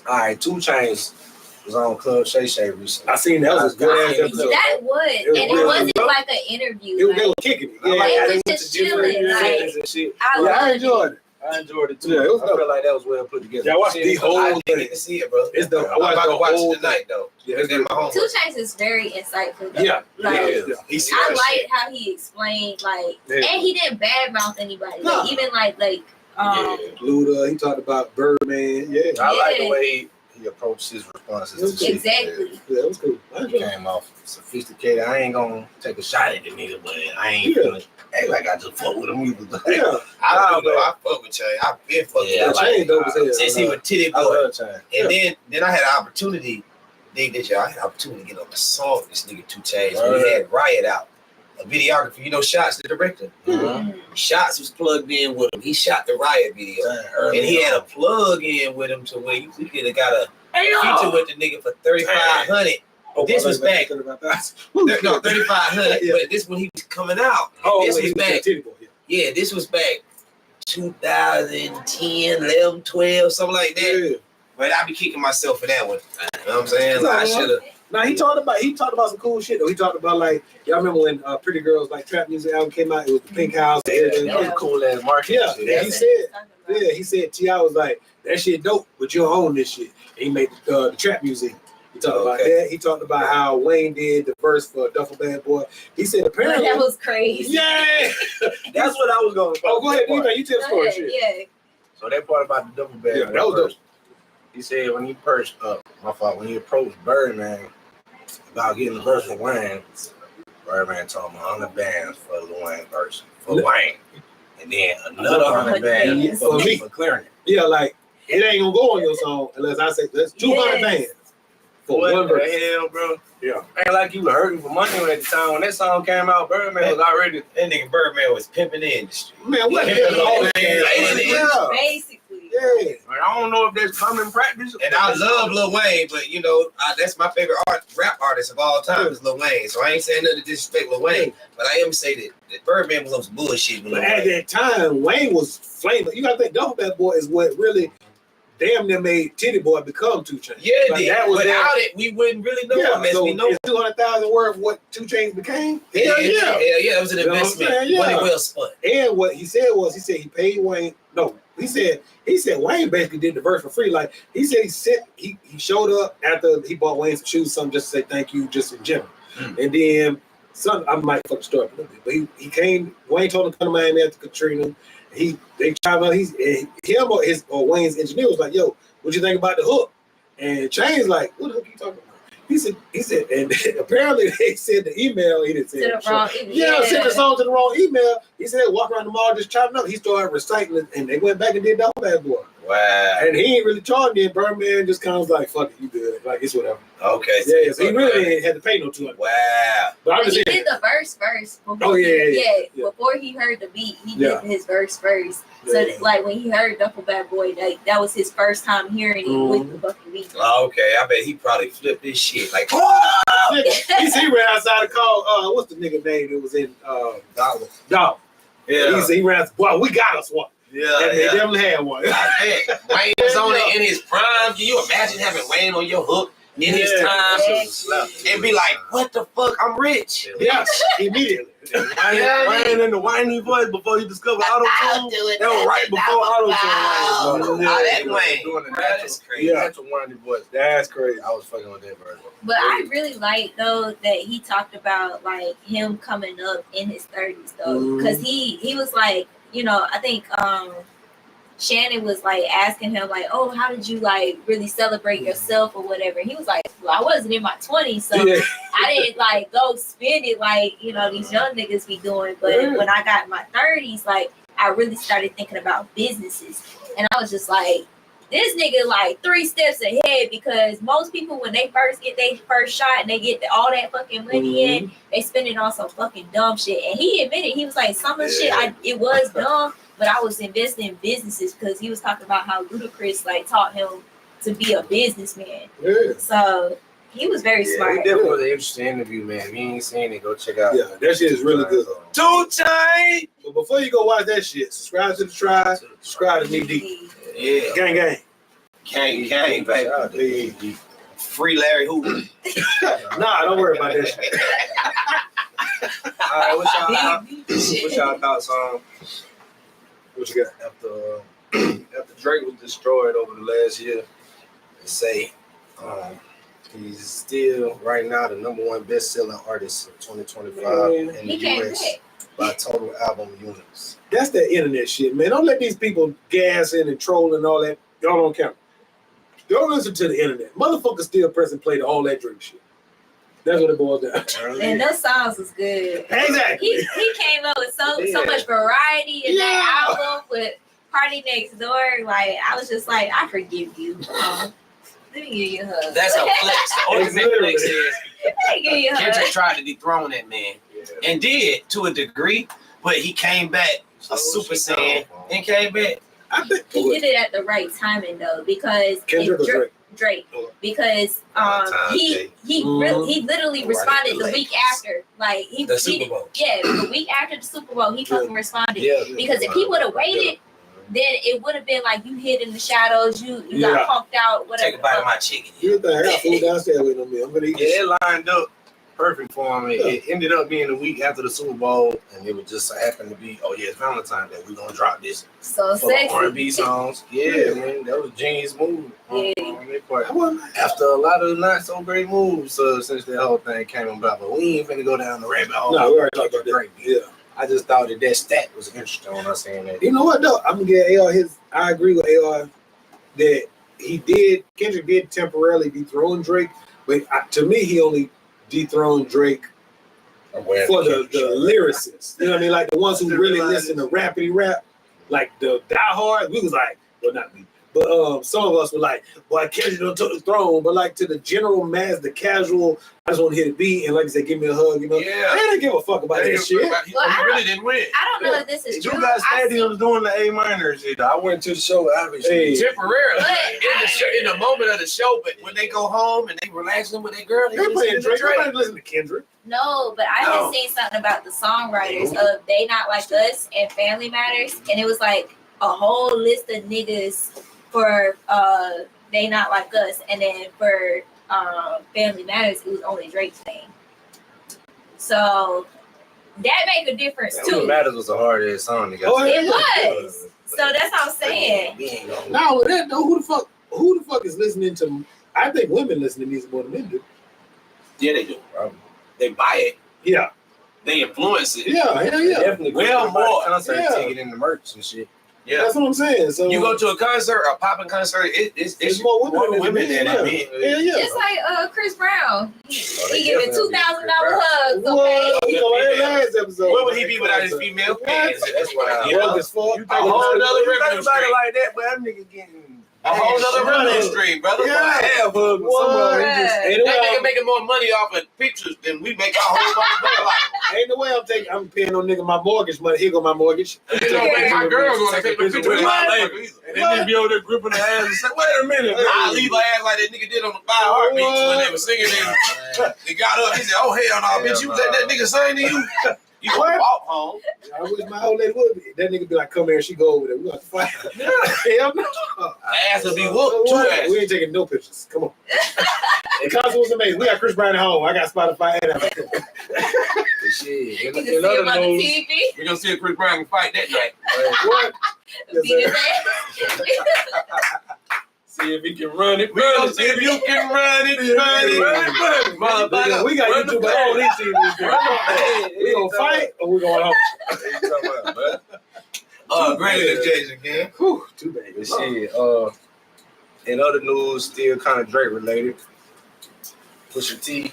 All right, 2 Chainz was on Club Shay Shay recently. I seen that was a good ass episode. That was, It was and real it wasn't good. like an interview. They Like, were kicking it. I like It how was they went just to different chilling, like, events and shit. I Yeah, I loved enjoyed it. I enjoyed it too. Yeah, it was I dope. feel like that was well put together. Yeah, I watched the whole I didn't thing. get to see it, bro. It's dope. I I'm watched about to the watch whole it tonight, though. Yeah, Look at my homework. 2 Chainz is very insightful. Though. Yeah, Like, yeah. He's I smart shit. liked how he explained, like, Yeah. and he didn't badmouth anybody. No. Like, even like, Luda, he talked about Birdman. Yeah, I like the Yeah. way he approached his responses to shit. exactly. yeah, it was cool. I He enjoyed it. came off sophisticated. I ain't gonna take a shot at the nigga, but I ain't Yeah. feeling act like I just fuck with him either. Yeah, I do know. I fuck with Chain. I've been fucking Yeah, with I Chain Chain. dope as hell. Since he was Titty I Boy. love Chain. And then I had an opportunity. Dig this, y'all. I had an opportunity to get on a song with this nigga 2 Chainz. When he had Riot out. A videographer, you know Shots, the director. Mm. Shots was plugged in with him. He shot the Riot video. And he had a plug in with him to where you could have got a feature with the nigga for $3,500. This was back. No, 3,500. Yeah. But this when he was coming out. Oh, This wait, was back. Titty Boy, yeah. Yeah, this was back 2010, 11, 12, something like that. Yeah. But I be kicking myself for that one. You know what I'm saying? Like, I should have. Now he talked about some cool shit though. He talked about like y'all remember when Pretty Girls like trap music album came out. It was the Pink House. And everything. That was a cool ass market. Yeah, shit. yeah, he said. Yeah, he said T.I. was like that shit dope, but you don't own this shit. And he made the trap music. He talked about that. He talked about how Wayne did the verse for Duffel Bad Boy. He said apparently. That was crazy. Yeah. That's what I was going. Oh, go ahead. You tell the Go story. ahead, Shit. yeah. So that part about the double bag. Yeah, that was dope. He said when he perched up, my fault, when he approached Birdman about getting the verse for Wayne, Birdman told him 100 bands for the Wayne verse for Wayne, and then another 100 bands for me for clearing it. Yeah, like it ain't gonna go on your song unless I say that's 200 Yes. bands for What one the verse. hell, bro? Yeah. Ain't like you were hurting for money at the time when that song came out. Birdman was already. That nigga Birdman was pimping the industry. Man, what? Yeah, Yeah, yeah, yeah. Basically. Yeah. Like, I don't know if that's common practice. And I love Lil Wayne, but you know, that's my favorite rap artist of all time is Lil Wayne. So I ain't saying nothing to disrespect Lil Wayne, but I am saying that Birdman was on some bullshit with Lil But at Wayne. that time, Wayne was flaming. You gotta think Duffel Bag Boy is what really damn near made Titty Boy become 2 Chainz. Yeah, Like, it did. that was Without their- it, we wouldn't really know him as so we know him. it's 200,000 worth of what 2 Chainz became. Hell Yeah. yeah, it was an You know what I'm investment. saying? Yeah. Money well spent. And what he said was, he said he paid Wayne. No, he said Wayne basically did the verse for free. Like he said, he showed up after he bought Wayne some shoes, something just to say thank you, just in general. And then I might fuck the story up a little bit, but he came. Wayne told him to come to Miami after Katrina. They tried out. Wayne's engineer was like, "Yo, what you think about the hook?" And Chain's like, "What the hook you talking about?" He said, and apparently they said the email. He didn't say To it. the wrong Yeah, sent the song to the wrong email. He said, walk around the mall just chopping up. He started reciting, and they went back and did Duffel Bag Boy. Wow. And he ain't really charged it. Birdman just kind of was like, fuck it, you good. Like, it's whatever. Okay. Yeah, so he really ain't had to pay no 200. Wow. But I'm But just he saying. did the verse first. Before Oh, yeah. Before he heard the beat, he Yeah. did his verse first. So Yeah. like when he heard Duffel Bag Boy, that was his first time hearing it with the fucking beat. Oh, okay, I bet he probably flipped this shit like. He ran outside the car. What's the nigga name that was in Dog? Yeah, He ran out. Boy, we got us one. yeah, And they yeah. definitely had one. I bet Wayne was on it in his prime. Can you imagine having Wayne on your hook in his Yeah. time Yeah. and be like, "What the fuck? I'm rich." Yeah, immediately. Wayne in the whiny voice before he discovered auto tune. That was right before auto tune. that Wayne. Doing the Bro, natural, that's crazy. Yeah. natural whiny voice. That's crazy. I was fucking with that version. But I really like though that he talked about like him coming up in his 30s though, because he was like, you know, I think Shannon was like asking him like, oh, how did you like really celebrate yourself or whatever? He was like, well, I wasn't in my 20s, so Yeah. I didn't like go spend it like, you know, these young niggas be doing. But Yeah. when I got in my 30s, like I really started thinking about businesses, and I was just like, this nigga like 3 steps ahead, because most people when they first get their first shot and they get all that fucking money in, they spend it on some fucking dumb shit. And he admitted, he was like, some of the shit it was dumb, but I was investing in businesses, because he was talking about how Ludacris like taught him to be a businessman. Yeah. So he was very Yeah, smart. he definitely was an interesting interview, man. If you ain't seen it, go check out. Yeah, that shit is really good. 2 Chainz. But before you go watch that shit, subscribe to the tribe, subscribe to Knee Deep. Yeah. Gang, gang. Gang, baby. Shout out to Big. Free Larry Hoover. Nah, don't worry about that shit. All right, what's y'all thoughts on What you got? after Drake was destroyed over the last year? They say he's still right now the #1 best-selling artist in 2025 in He the came US back. by total album units. That's that internet shit, man. Don't let these people gas in and troll and all that. Y'all don't count. Don't listen to the internet. Motherfuckers still press and play to all that Drake shit. That's what it boils down to. And those songs was good. Exactly. He came up with so Yeah. much variety in Yeah. that album with Party Next Door. Like I was just like, I forgive you. Let me give you a hug. That's a flex. The ultimate flex is Let me give you a Kendrick hug. tried to dethrone that man and did to a degree, but he came back a Super Saiyan and came back. I think He did it at the right timing though, because Kendrick or Drake? Drake, because he literally responded the week after, like The Super Bowl. Yeah, the week after the Super Bowl, he fucking responded. Yeah, Because if he would have waited, then it would have been like you hid in the shadows, you got punked out, whatever. Take a bite of my chicken. You think I got food downstairs with me? I'm gonna eat this. Yeah, it lined up perfect for him. It ended up being the week after the Super Bowl, and it would just happen to be, oh yeah, it's Valentine's Day. We're gonna drop this So for the sexy. R&B songs. Yeah, man, that was a genius move on their part. I wasn't- After a lot of not so great moves since that whole thing came about, but we ain't finna go down the rabbit hole. No, we already talked about that. Drake. Yeah. I just thought that stat was interesting when I seen that. You know what though? I'm gonna give AR his. I agree with AR that Kendrick did temporarily dethrone Drake, but to me he only dethroned Drake for the lyricists. You know what I mean? Like the ones who really listen to rapidy rap, like the diehards. We was like, well, not me, But some of us were like, boy, Kendrick done took the throne. But like to the general mass, the casual, I just want to hit a beat and like I said, give me a hug, you know. Yeah. They didn't give a fuck about that shit. Well, I He really didn't win. I don't know if this is You true. got I see- stadiums doing the A minor shit. I went to the show, obviously. Hey. Temporarily But in the show, in the moment of the show, but when they go home and they relaxing with their girl, they They're playing listen to Drake. Nobody listen to Kendrick. No, but I No. had seen something about the songwriters of They Not Like Us and Family Matters, and it was like a whole list of niggas for They Not Like Us, and then for Family Matters, it was only Drake's name. So that make a difference Family too. Matters was a hard ass song. Nigga. Oh, yeah. It was. So that's what I'm saying. We ain't gonna- Now with that though, who the fuck is listening to? I think women listen to music more than men do. Yeah, they do. Probably. They buy it. Yeah, They influence it. yeah, hell yeah. Definitely. Well, more. concert Yeah. ticket in the merch and shit. Yeah. That's what I'm saying. So You go to a concert, a popping concert, it's it's more women than men. than Yeah, men. yeah, yeah. Just like Chris Brown. He they giving definitely $2,000 Chris hugs, okay? Whoa, we go in last episode. Where would he be without his female fans? That's why You know? Broke as fuck. You A whole nother You revenue think about stream. it like that, but that nigga getting A whole nother Shut revenue up. stream, brother. Yeah. Hell, hug with What? somebody. Ain't that no nigga way making more money off of pictures than we make our whole life. ain't no way I'm paying no nigga my mortgage money. Here go my mortgage. You know, make my girl gonna take a picture with my lady. and then they be over there gripping the ass and say, wait a minute. I leave her ass like that nigga did on the 5 Heartbeats when they were singing. They got up. He said, "Oh hell no, bitch! You let that nigga sing to you? You gonna walk home?" I wish my old lady would be. That nigga be like, come here, she go over there. We got to fight. Hell no. Ass will be whooped. Two ass. We ain't taking no pictures. Come on. The concert was amazing. We got Chris Brown at home. I got Spotify and everything. Shit. You In can see him other on the news, TV. We gonna see if Chris Brown can fight that night. What? Yes, Beat his sir. ass. see if he can run it. We gonna see if you can run it, motherfucker. We got Run the YouTube play. all these TVs. We gonna fight or we going home? What you talking about, bud? Greater than Jason again. Whew, too bad. But shit, in other news, still kind of Drake related. Pusha T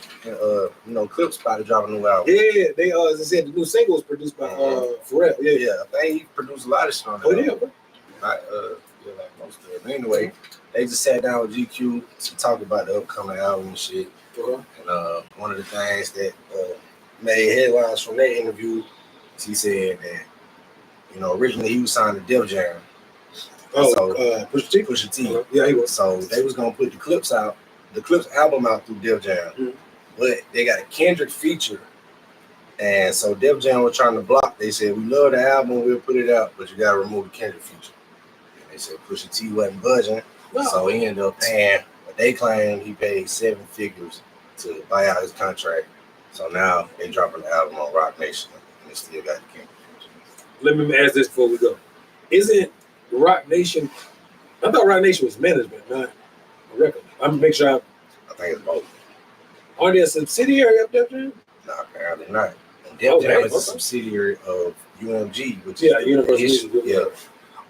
and Clips about to drop a new album. Yeah, they as I said, the new single was produced by Pharrell. Yeah, Yeah, I think he produced a lot of shit on that. Oh album. yeah, bro. Not, like most of it. But anyway, they just sat down with GQ to talk about the upcoming album and shit. And one of the things that made headlines from that interview, he said that, originally he was signed to Def Jam. Pusha T. Pusha T. Yeah, he was. So they was gonna put the Clips album out through Def Jam. Mhm. But they got a Kendrick feature. And so Def Jam was trying to block. They said, we love the album, we'll put it out, but you gotta remove the Kendrick feature. And they said Pusha T wasn't budging. No. So he ended up paying, but they claim he paid 7 figures to buy out his contract. So now they dropping the album on Rock Nation, and they still got the Kendrick feature. Let me ask this before we go. Isn't Rock Nation? I thought Rock Nation was management, not a record. I'm gonna make sure. I think it's both. Are they a subsidiary of Def Jam? No, apparently not. And Def Jam Okay, is a okay. subsidiary of UMG, which Yeah, is Universal Music. Music. Yeah.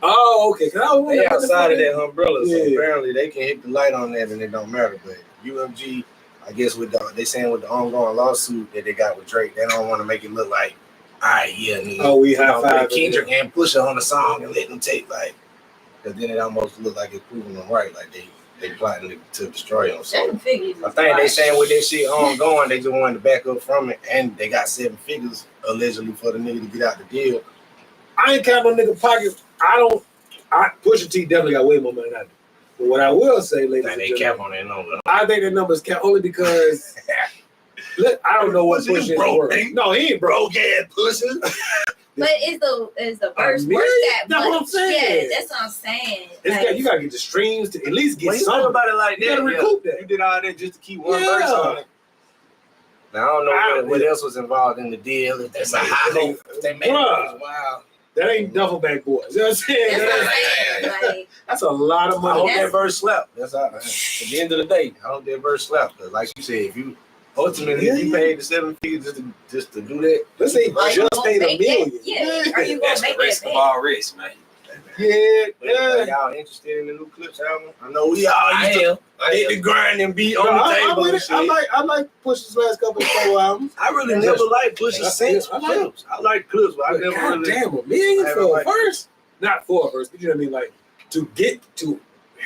Oh, okay. 'Cause I was They wondering outside of that umbrella, so Yeah. apparently they can hit the light on that and it don't matter. But UMG, I guess they saying with the ongoing lawsuit that they got with Drake, they don't want to make it look like, all right, yeah, nigga. Oh, we high put five. Kendrick and Pusha on the song and let them take because then it almost look like it's proving them right, like they plotting to destroy them. So 7 figures. I think they saying with that shit ongoing, they just wanted to back up from it, and they got 7 figures allegedly for the nigga to get out the deal. I ain't counting on nigga pockets. Pusha T definitely got way more money than I do. But what I will say, ladies Like and they gentlemen, cap on that number. I think the numbers count only because I don't know what Pusha Pusha is broke, worth. nigga. No, he ain't broke. Yeah, Pusha. But is the verse million? worth that That's what much? I'm saying. Yeah, that's what I'm saying. You gotta get the streams to at least get When you some. talk about it like You that, gotta recoup that. you did all that just to keep one Yeah. verse on it. Now I don't know what else was involved in the deal. If that's a high hope, if they made it Bruh. wow. That ain't duffel bag boys. You know what I'm saying? That's what I'm saying. Like, That's a lot of I money. hope That's- that verse slapped. That's all. At the end of the day, I hope that verse slapped. Because like you said, if you ultimately if you paid the 7 figures just to do that, Let's say are you just gonna paid make $1 million. that? Yeah. Are you gonna That's the make risk that of back? all risks, man. Yeah, but if yeah. y'all interested in the new Clips album, I know we all I used to am. hit the grind and be No, on the I'm table with and it. shit. I like Push's last couple of solo albums. I really never liked Pusha That's- since I like Clips. I like Clips, but I never God really. damn, $1 million I for a like- verse? Not for a verse, but you know what I mean? Like to get to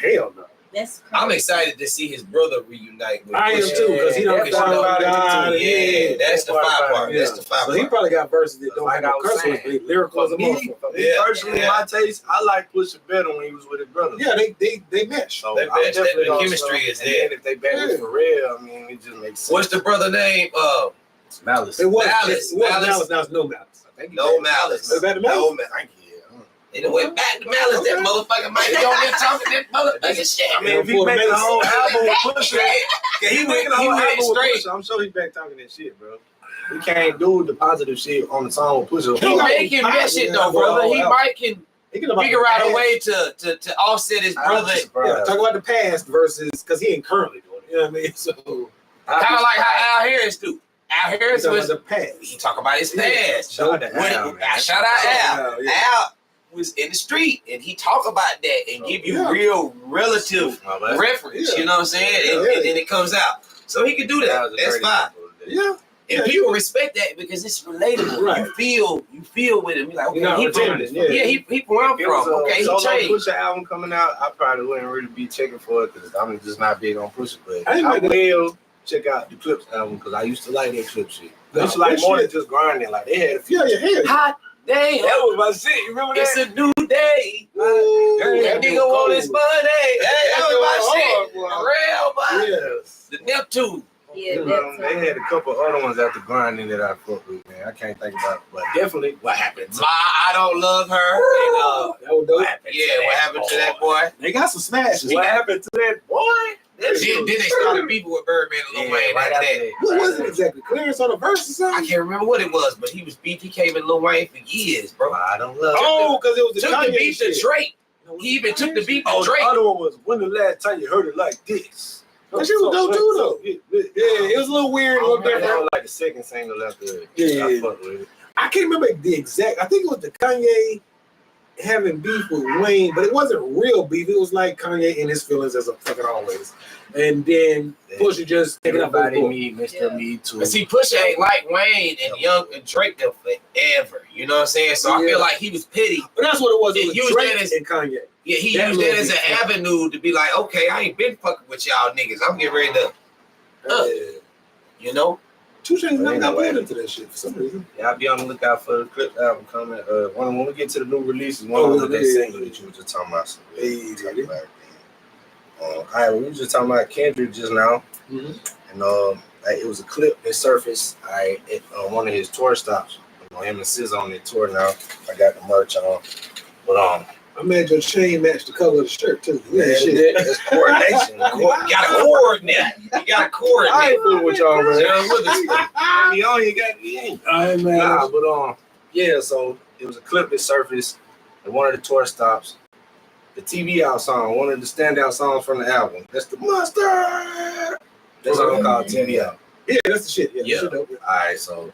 Hell no. That's crazy. I'm excited to see his brother reunite with I am Pusha. too, because he don't Because talk you know, about God. yeah, that's the fire part. Yeah. That's the fire So he part. probably got verses that don't Like have I no was curse words, saying, but he lyrical as a Me motherfucker. personally, my taste, I like Pusha better when he was with his brother. Yeah, they mesh. So They I'm match. That definitely the gonna chemistry slow- is and there. then if they back Yeah. it for real, I mean, it just makes sense. What's the brother name? Malice? It was Malice. It was Malice. Malice. Now it's no Malice. I think he No back Malice. Is that the No Malice? Malice. They done went back to Malice. That motherfucker might be on there talking that motherfucking shit. I mean, if he make the whole album with Pusha, He making the went whole album with straight. Pusha, I'm sure he back talking that shit, bro. We can't do the positive shit on the song with Pusha. He making that shit though, brother. He might can He can figure out a way to offset his brother. Yeah, talk about the past versus because he ain't currently doing it. You know what I mean? So Kind of like how Al Harris do. Al Harris talking was about the past. he talk about his past. Shout out to When Al, it- man. shout out Al. Yeah. Al was in the street and he talk about that and give you Yeah. real relative My bad. reference. Yeah. You know what I'm saying? Yeah. And then it comes out. So he can do That that. was a That's great fine. example of that. Yeah. And Yeah, people respect that because it's relatable. Right. You feel with him. You're like, okay, You're not he pretending, from, yeah. he where I'm If it was from. a Okay, he solo changed. Pusha album coming out, I probably wouldn't really be checking for it because I'm just not big on Pusha. But I ain't I mad at will check out the Clips album because I used to like that Clip shit. I No, used to like that more shit- than just grinding. Like they had a few. Yeah. Hot day. That was my shit. You remember It's that? a new day. Ooh, That nigga want his money. Hey, that was my shit. For real, but Yes. the Neptune. Yeah, They had a couple other ones after grinding that I fucked with, man. I can't think about it, but definitely what happened. I don't love her. And, That was dope. what happened to that boy? They got some smashes. What happened to that boy? Then they started beefing with Birdman and Lil Wayne right after after that. What was it exactly? Clearance on the verse or I something? can't remember what it was, but he was beef. He came with Lil Wayne for years, bro. I don't love. Oh, because it was the Took the Kanye beef to shit. Drake. He even took the beef to Oh, the Drake. other one was when the last time you heard it like this. That shit was dope too, though. Yeah, it was a little weird, a little That different. was like the second single after. Yeah. I fucked with it. I can't remember the exact. I think it was the Kanye having beef with Wayne, but it wasn't real beef. It was like Kanye in his feelings as a fucking always. And then Pusha just taking up Everybody for me, Mr. Me too. But see, Pusha ain't like Wayne and Young and Drake them forever. You know what I'm saying? So I Yeah. feel like he was petty. But that's what it was. It It was used Drake that as- and Kanye. Yeah, he That used that little as an beef. avenue to be like, okay, I ain't been fucking with y'all niggas. I'm getting ready to, you know. 2 Chainz never got Anyway. pulled into that shit for some reason. Yeah, I'll be on the lookout for the Clips album coming. When we get to the new releases, one Oh, of that yeah. single that you were just talking about. So, Hey, talk baby. about it, man. All right, we were just talking about Kendrick just now, Mhm. and like, it was a clip that surfaced at one of his tour stops. You know, him and SZA on their tour now. I got the merch on, but I made your chain match the color of the shirt too. Yeah, man, shit. that's coordination. Man. You gotta coordinate. You gotta I coordinate. ain't fooling with y'all, man. John Witherspoon. Me on, you got me in. All right, man. Nah, but yeah. So it was a clip that surfaced at one of the tour stops. The TV Out song, one of the standout songs from the album. That's the Mustard. That's what I'm called TV Out. Yeah, that's the shit. Yeah, Yeah. that shit dope. All right, so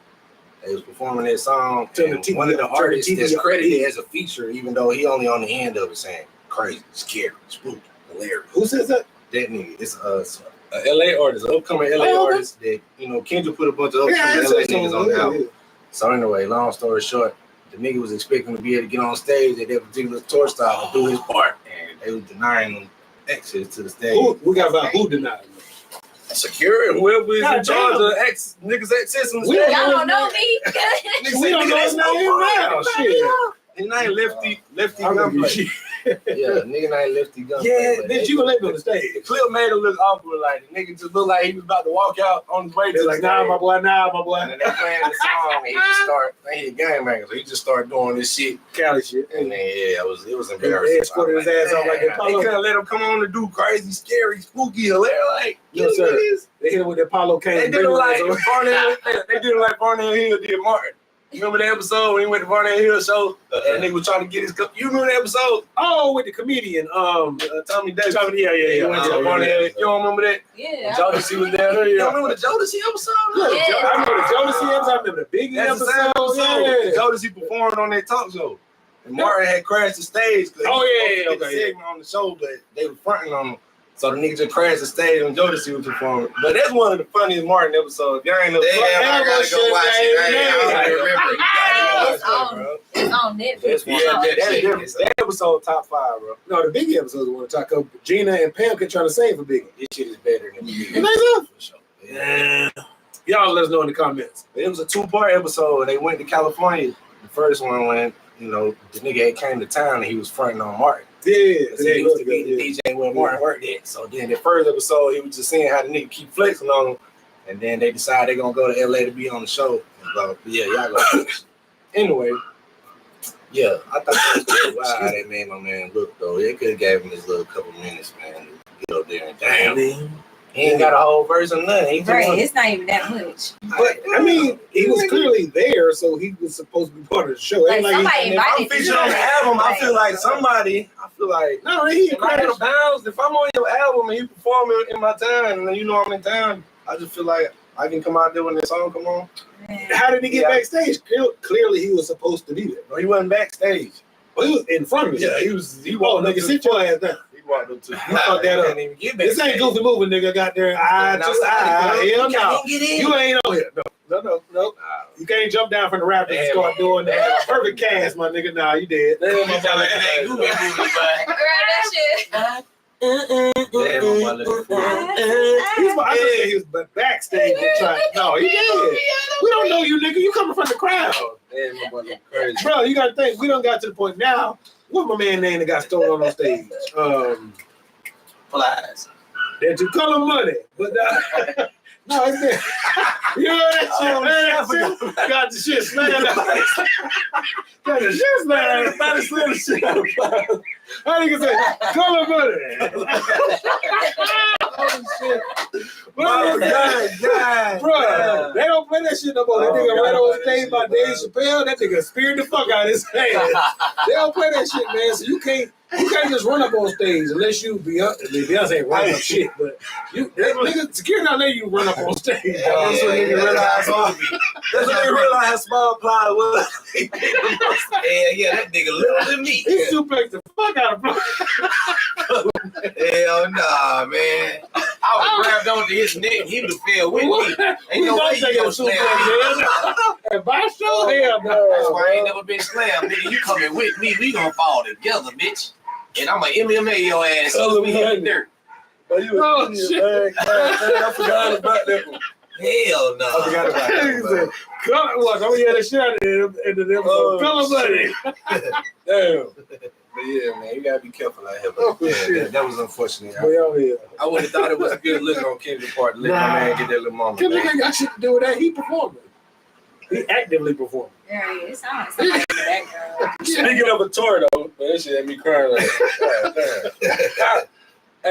they was performing that song. Turn the And TV one of the turn the artists TV that's up. credited as a feature, even though he only on the end of it saying crazy, scary, spooky, hilarious. Who says that? That nigga, it's a LA artist, an upcoming LA Oh, okay. artist that Kendrick put a bunch of Yeah, upcoming it's LA a niggas on the song. album. So anyway, long story short, the nigga was expecting to be able to get on stage at that particular tour stop and do his part, and they was denying him access to the stage. Who, we got about who denied me. Secure whoever is God in charge damn. of niggas access on the We stage. Y'all don't know me. Niggas We say, don't nigga, know that's his no name fun. now. Shit. His name Lefty I'm gonna Gunplay. be- Yeah, nigga named Lefty Gunplay. Yeah, but bitch, they- you gonna let me on the The stage. clip made him look awkward, like the nigga just looked like he was about to walk out on his way to They're the like, nah, my boy, nah, my And boy. then they playing the song, and he just start. He a gangbanger, so he just started doing this shit. Cali shit. And then it was They embarrassing. escorted his ass off like they that Paulo. couldn't let him come on and do crazy, scary, spooky, hilarious. Like, No, you sir. niggas. They hit him with that Paulo They Kane. did him like Barnell. They did him like Barnell Hill did Martin. You remember the episode when he went to Barnell Hill show and nigga was trying to get his. You remember the episode? Oh, with the comedian. Tommy Davis. Yeah. He went to Barnell Hill. You don't remember that? Yeah. Jodeci was there. You don't remember the Jodeci episode? Yeah. I remember the Jodeci episode. I remember the Biggie That's the same episode. episode. Yeah. Jodeci performed on that talk show. And Martin had crashed the stage. 'cause he Oh, was yeah, supposed to get okay, the segment on the show, but they were fronting on him. So the nigga just crashed the stage when Jodeci was performing. But that's one of the funniest Martin episodes. Y'all ain't never Damn, I gotta go watch it. I don't remember. It's on Netflix. That's one. That episode top 5, bro. No, the Biggie episode want to talk about. Gina and Pam kept trying to sing for Biggie. This shit is better than the You think so? for sure. Yeah. Y'all let us know in the comments. It was a 2-part episode. They went to California. The first one when, you know, the nigga had came to town and he was fronting on Martin. Yeah, So he used to be the DJ when Martin worked there. So then the first episode, he was just seeing how the nigga keep flexing on him. And then they decided they're going to go to LA to be on the show. And blah, blah, blah. Yeah, y'all go. Anyway, yeah, I thought that was pretty wild how they made my man look, though. They could have gave him his little couple minutes, man, to get up there and damn. He ain't got a whole verse or nothing. He just Right, wanted- it's not even that much. But I mean, he was clearly there, so he was supposed to be part of the show. Like, Ain't like somebody he, And if I'm invited featured on the album, I feel like no, he if I out of bounds, if I'm on your album and you performing in my town and you know I'm in town, I just feel like I can come out there when the song come on. How did he get Yeah. backstage? Clearly, he was supposed to be there. No, he wasn't backstage. Well, he was in front of us. He Oh, walked up nigga, to sit your ass down. He walked up to fucked that up. Can't even get This ain't backstage. goofy moving, nigga. Got there. Hell no. You ain't on here. No. You can't jump down from the Raptors and start doing that. Perfect cast, my nigga. Nah, you dead. Damn, my Sound like it ain't boy. Goofy movie, but Girl, that shit. Damn, my little fool. I just said he was backstage and trying. No, he did. We don't know you, nigga. You coming from the crowd. Damn, my boy look crazy. Bro, you gotta think, we done got to the point now. What my man name that got stolen on stage? Flies. That you call him money. But no, it's there. You know that shit? Got the shit slammed out. Got the shit slammed out. Everybody slammed the shit out. How nigga say, call him money. Oh shit. Bro, they don't play that shit no more. That nigga right on stage by Dave Chappelle, that nigga speared the fuck out of his hand. They don't play that shit, man. So you can't just run up on stage unless you Beyonce ain't run up shit, but nigga security not letting you run up on stage. That's when nigga realize that's when they realize how small Ply was. Yeah, that nigga little than me. He suplexed the fuck out of bro. Hell nah, man. I would grabbed onto his neck. He would have fell with me. Ain't no way you gonna slam me. And by show hell, That's no. why I ain't never been slammed, nigga. You coming with me, we gonna fall together, bitch. And I'm gonna MMA your ass. Tell him We hit the right. dirt. Oh, shit. I forgot about that one. Hell no. I forgot about that one, bro. Look, I'm gonna get a shot at him and then Oh, call him shit. buddy. Damn. But yeah, man, you gotta be careful out here. Oh, But yeah, shit. that was unfortunate. Boy, over here. I would have thought it was a good look on Kendrick's part to let my man get that little moment. Kendrick man. ain't got shit to do with that. He performing. He actively performing. Yeah, it sounds like somebody for that girl. Speaking of a tour, though, man, that shit had me crying. Like, God damn.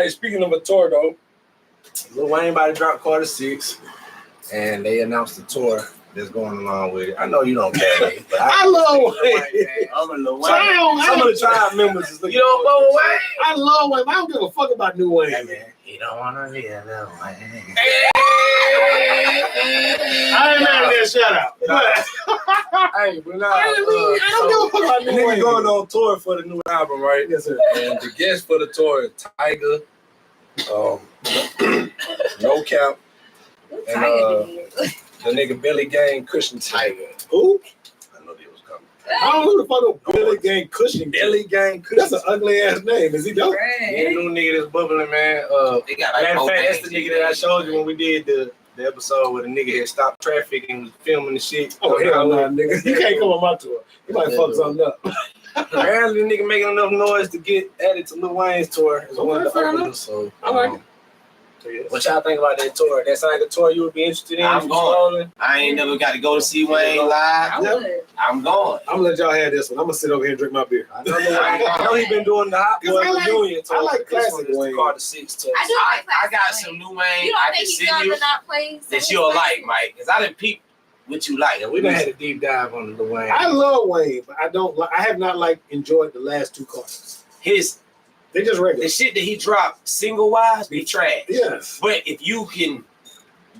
Hey, speaking of a tour, though, Lil Wayne about to drop Carter 6, and they announced the tour that's going along with it. I know you don't care, Nate, but I love Wayne. I'm a little So I don't- some of the tribe members is looking. You don't forward know to Wayne? I love Wayne. I don't give a fuck about New Wayne. Hey, man, you don't wanna hear Lil Wayne. I ain't mad at that shout out. Hey, but nah, I don't give a fuck about New nigga Wayne. going on tour for the new album, right? Yes, sir. And the guest for the tour is Tiger, No Cap, What And, Tiger did? the nigga Billy Gang, Cushion Tiger. Who? I know they was coming. I don't know who the fuck no Billy Gang Cushing. Billy Gang, That's Cushion. an ugly ass name. Is he dope? Yeah, Right. new nigga that's bubbling, man. They got Matter of like fact, that's the nigga that I showed you when we did the episode where the nigga had stopped traffic and was filming the shit. Oh hell no, nigga! You can't come on my tour. You might fuck something up. Apparently, the nigga making enough noise to get added to Lil Wayne's tour. As one of the fair enough. openers, so I like it. what y'all think about that tour? That sound like a tour you would be interested in? I'm if you going. scrolling? I ain't never got to go to see Wayne I live. would. I'm going. I'm gonna let y'all have this one. I'm gonna sit over here and drink my beer. I know Lil Wayne. I know he been doing the Hot Cause Boy I like- reunion tour. I like but this classic one is the Wayne. Carter 6 tour. I do I like got classic some Wayne. new Wayne You don't I think can he's send you gonna not play? that you'll like, Mike. Because I done peeped what you like. Yeah, we done had a deep dive on Lil Wayne. I love Wayne, but I don't. I have not enjoyed the last two Carters. His They just the regular. shit that he dropped single wise be trash. Yes. But if you can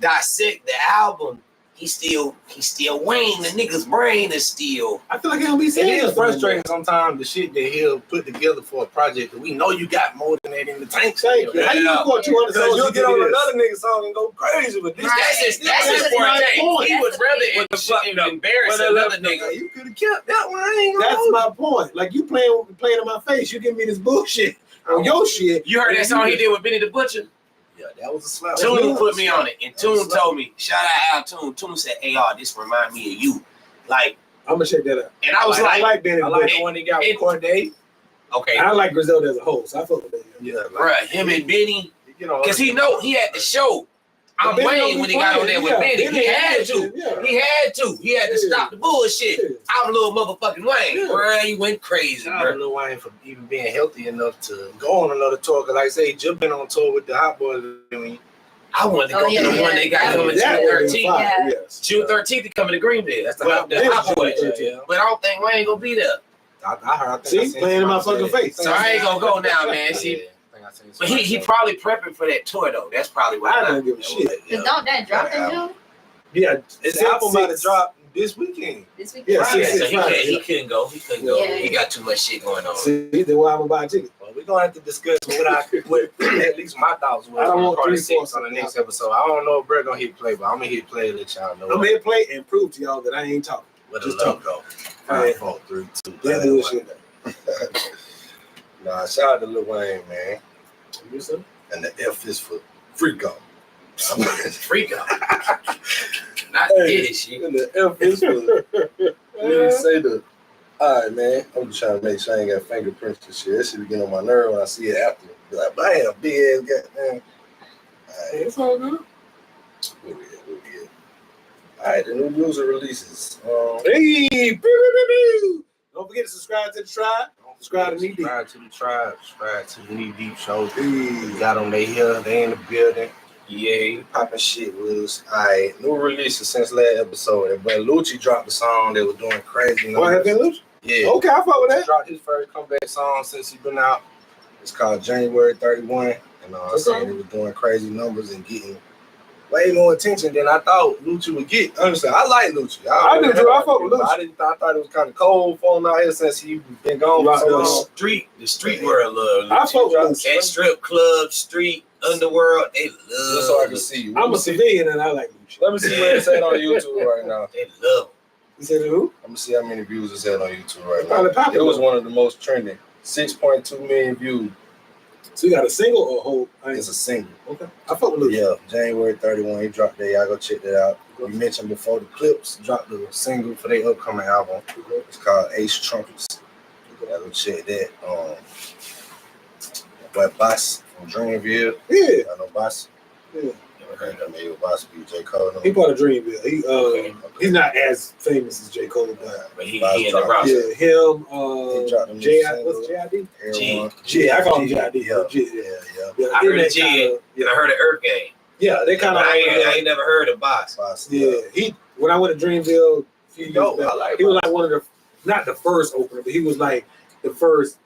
dissect the album, He's still Wayne. The nigga's brain is still. I feel like he don't be It saying is nothing frustrating sometimes the shit that he'll put together for a project that we know you got more than that in the tank. Thank you. How you Yeah. going 200 Because songs? you'll you get on this? another nigga's song and go crazy with this. Right. That's his That's forte. my point. He would That's rather the embarrass Well, another Hey, nigga. you could have kept that one. I ain't gonna That's hold my point. Like you playing in my face. You give me this bullshit on your shit. You heard that song he did with Benny the Butcher? Yeah, that was a slap. Tune put me on it, and Tune told me, shout out Al Tune. Tune said, "Hey, y'all, this remind me of you." Like, I'm gonna check that out. and I was I like, like Benny. I like Butcher. the one they got with it- Corday. okay, I like Griselda as a whole, so I fuck with that. Yeah, like, bruh, him and Benny, you know, because he know he had to show. I'm Benny don't Wayne be when he got on there with playing. Benny. He had to. Yeah. He had to. He had to Yeah. stop the bullshit. Yeah. I'm little motherfucking Wayne. Yeah. Bruh, he went crazy, shout out to bruh. Lil Wayne for even being healthy enough to go on another tour. Cause like I say, he just been on tour with the Hot Boys. I mean, I wanted to go to the one they got Yeah. coming That June would've been 13th. fire, Yeah. yes. June 13th, he coming to Greenville. That's the Well, Hot the this Hot June Boys. 13th. But I don't think Wayne gonna be there. I think See, I seen playing in my somebody fucking say- face. So I ain't gonna go now, man. Yeah, See, I think I seen but somebody he say- probably prepping for that tour though. That's probably why. I don't give a shit. Cause don't that drop in June Yeah, It's six, album about to six. drop this weekend. this week? Yeah, Right, six, so he Friday, couldn't go. He couldn't go. Yeah. He got too much shit going on. See, that's why I'm gonna buy a ticket. Well, we're gonna have to discuss what at least my thoughts was I don't on want Cardi 3-4 6 on the next episode. I don't know if Brett gonna hit play, but I'm gonna hit play and let y'all know. I'm here to play and prove to y'all that I ain't talking. What just the love go. Alright. 5, 4, 3, 2. That bullshit. Nah, shout out to Lil Wayne, man. You see? And the F is for Freako. Freak out. Not Hey. did it shit. And the F is for you didn't say the. All right, man. I'm just trying to make sure I ain't got fingerprints and shit. That shit be getting on my nerve when I see it after. Be like, bam, big ass goddamn. All right, It's all good. where we at? All right, the new music releases. Hey, pew, pew, pew, pew. Don't forget to subscribe to the tribe. Subscribe to Knee Deep. Subscribe to the tribe. Subscribe to the Knee Deep Show. Hey. We got them. They here. They in the building. Yeah, popping shit with us. All right, new releases since last episode. But Lucci dropped the song. They were doing crazy. What have been loose? Yeah. Okay, I fuck with He that. dropped his first comeback song since he been out. It's called January 31. And I Okay. saying it was doing crazy numbers and getting way more attention than I thought Lucci would get. Honestly, I like Lucci. I do too. I fuck with Lucci. I thought it was kind of cold for him out here since he been gone for so Right, long. The street world love. I fuck with Lucci. At strip clubs, street, underworld, they Just so I love. can see you. I'm a civilian and I like Lucci. Let me see what it's at on YouTube right now. They love. You said who? Let me see how many views it's at on YouTube right Probably now. popular. It was one of the most trending. 6.2 million views. So you got a single or a whole? It's a single. Okay. I fuck with Lucci. Yeah, January 31. He dropped that. Y'all go check that out. We mentioned before the Clips dropped the single for their upcoming album. It's called Ace Trumpets. Y'all go check that. But Boss from Dreamville. Yeah. I know Boss. Yeah. Never heard that name. Boss be J. Cole. He part of Dreamville. He's not as famous as J. Cole, but But he Boss in the dropped- roster. yeah, him, He dropped a new J. single. What's J.I.D.? Everyone. G. I call him J.I.D. Yeah, G. yeah, yeah. Yeah, I they heard that of G. kinda- And I heard of Earth Gang. Yeah, they kind But of. I ain't never heard of Boss. Boss. Yeah, he. When I went to Dreamville a few years Dope. back, I like he was like one of the, not the first opener, but he was like the first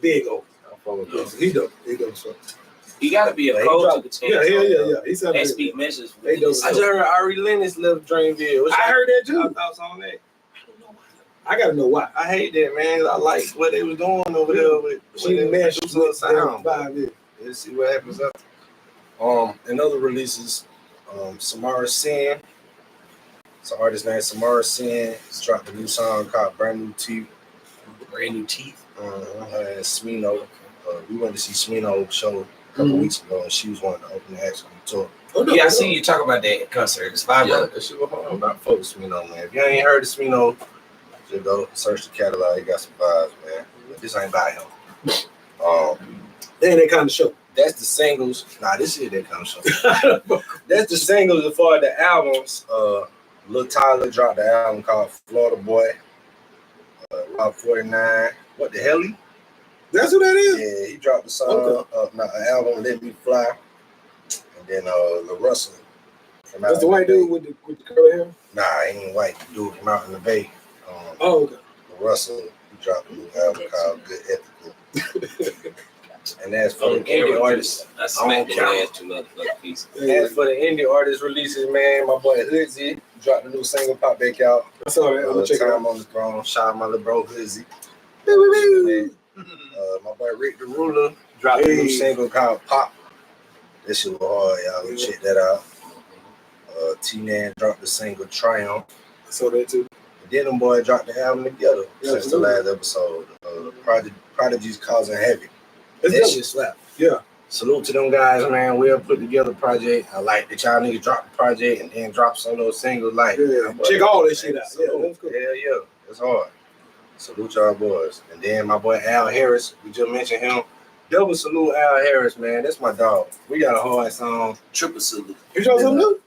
big opener. I fuck with Yeah, those. he dope. He dope. So. You gotta be Yeah, a he coach dropped- to the Yeah, team. yeah. He said They speak messages. They do. I just heard Ari Lennox left Dreamville. What's I heard that your too. thoughts on that? I gotta know why. I hate that, man. I like what they was doing over there with She with mashed the with sound. 5 years. Let's see what happens up. In other releases, Samara Sin. It's an artist named Samara Sin. He's dropped a new song called Brand New Teeth. Brand new teeth. And Smino. We went to see Smino show a couple weeks ago, and she was one of the opening acts on the tour. Oh, no, Yeah, I no. see you talk about that concert. It's vibrant. Yeah, that shit was hard. I fuck with Smino, man. If you ain't heard of Smino, just go search the catalog. He got some vibes, man. But this ain't by him. They ain't that kind of show. That's the singles. Nah, this is that kind of show. That's the singles. As far as the albums, Lil Tyler dropped the album called Florida Boy. Rob 49. What the hell? That's who that is. Yeah, he dropped the song, an album, Let Me Fly. And then Lil Russell. From That's out the in white Bay. dude with the curly hair. Nah, he ain't white. The dude from out in the Bay. Oh, okay. Lil Russell, he dropped a new album called Good Ethical. And that's for the indie artists. I smacked the last two motherfucking pieces. As for the indie artist releases, man, my boy Hoodzy, dropped a new single, pop back out. I saw that. I'm gonna check it out. Time on the Throne. Shout out my little bro Hizzy. My boy Rick the Ruler dropped a new single called Pop. That shit was hard, y'all. Go check that out. T-Man dropped the single Triumph. I saw that too. And then them boys dropped the album together Yeah, since the last episode. Prodigy's Causing Havoc. It's That dope. shit slapped. Yeah. Salute to them guys, man. We'll put together a project. I like that y'all niggas drop the project and then drop some of those singles. Like, Yeah. Check all that shit out. Yeah, that's cool. Hell yeah. That's hard. Salute y'all boys. And then my boy Al Harris, we just mentioned him. Double salute Al Harris, man. That's my dog. We got a hard song. Triple salute. You dropped something new?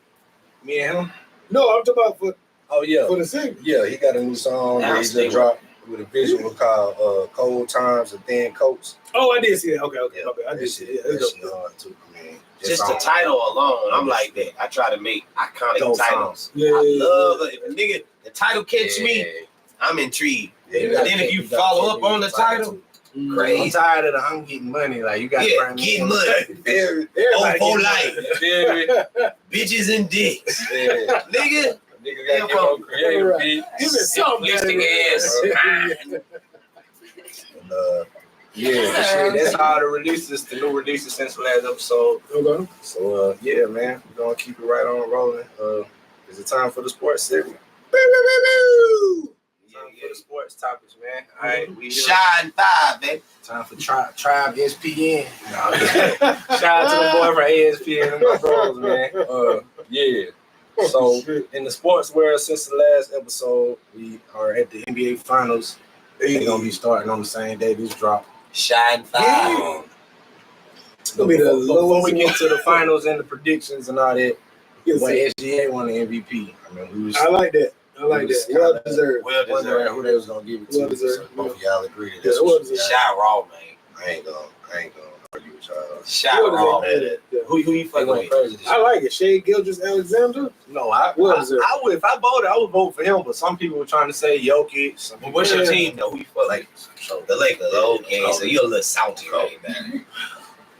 Me and him. No, I'm talking about Oh yeah. for the single. Yeah, he got a new song that he just Outstanding. dropped with a visual called Cold Times and Thin Coats. Oh, I did see that. Okay. I That did see shit, it. that It's shit dope. hard too. I mean, Just the title alone, I'm like that. I try to make iconic Dope titles. Yeah. I love it. If a nigga, the title catch me, I'm intrigued. Yeah, And then if you follow up on the title, Mm. Crazy. I'm tired of the I'm getting money. Like you got to Yeah, bring me getting in. money. Everybody for getting life. You feel me? Bitches and dicks. Yeah. Nigga, Nigga Yeah, got to get more creative, right. B. Give me something. simplistic ass. And, yeah, the shit, that's all the releases, the new releases since the last episode. Okay. So yeah, man, we're gonna keep it right on rolling. Is it time for the sports segment? Time for the sports topics, man. All right, we here. Shine 5, baby. Time for Tribe SPN. Shout out to the boy from ASPN and my bros, man. Yeah. So in the sports world, since the last episode, we are at the NBA Finals. They're gonna be starting on the same day this drop. Shine 5. It's gonna be the Before we lowest get to the finals and the predictions and all that, Yes, well, sir. SGA won the MVP. I mean, we was I like that. I like that. Well deserved. Well wondering deserved. who they was gonna give it to. Well deserved. So both of y'all agree that Yeah, that's well what deserved. Shine Raw, man. I ain't gonna argue with y'all. Shine Raw. Yeah. Who you They fucking went with? crazy this I year. like it. Shea Gilgeous Alexander. No, I would if I voted, I would vote for him. But some people were trying to say Jokic. Some Well, what's your Yeah. team, though? Who you fuck with? The Lakers. Okay, so you're a little salty right now.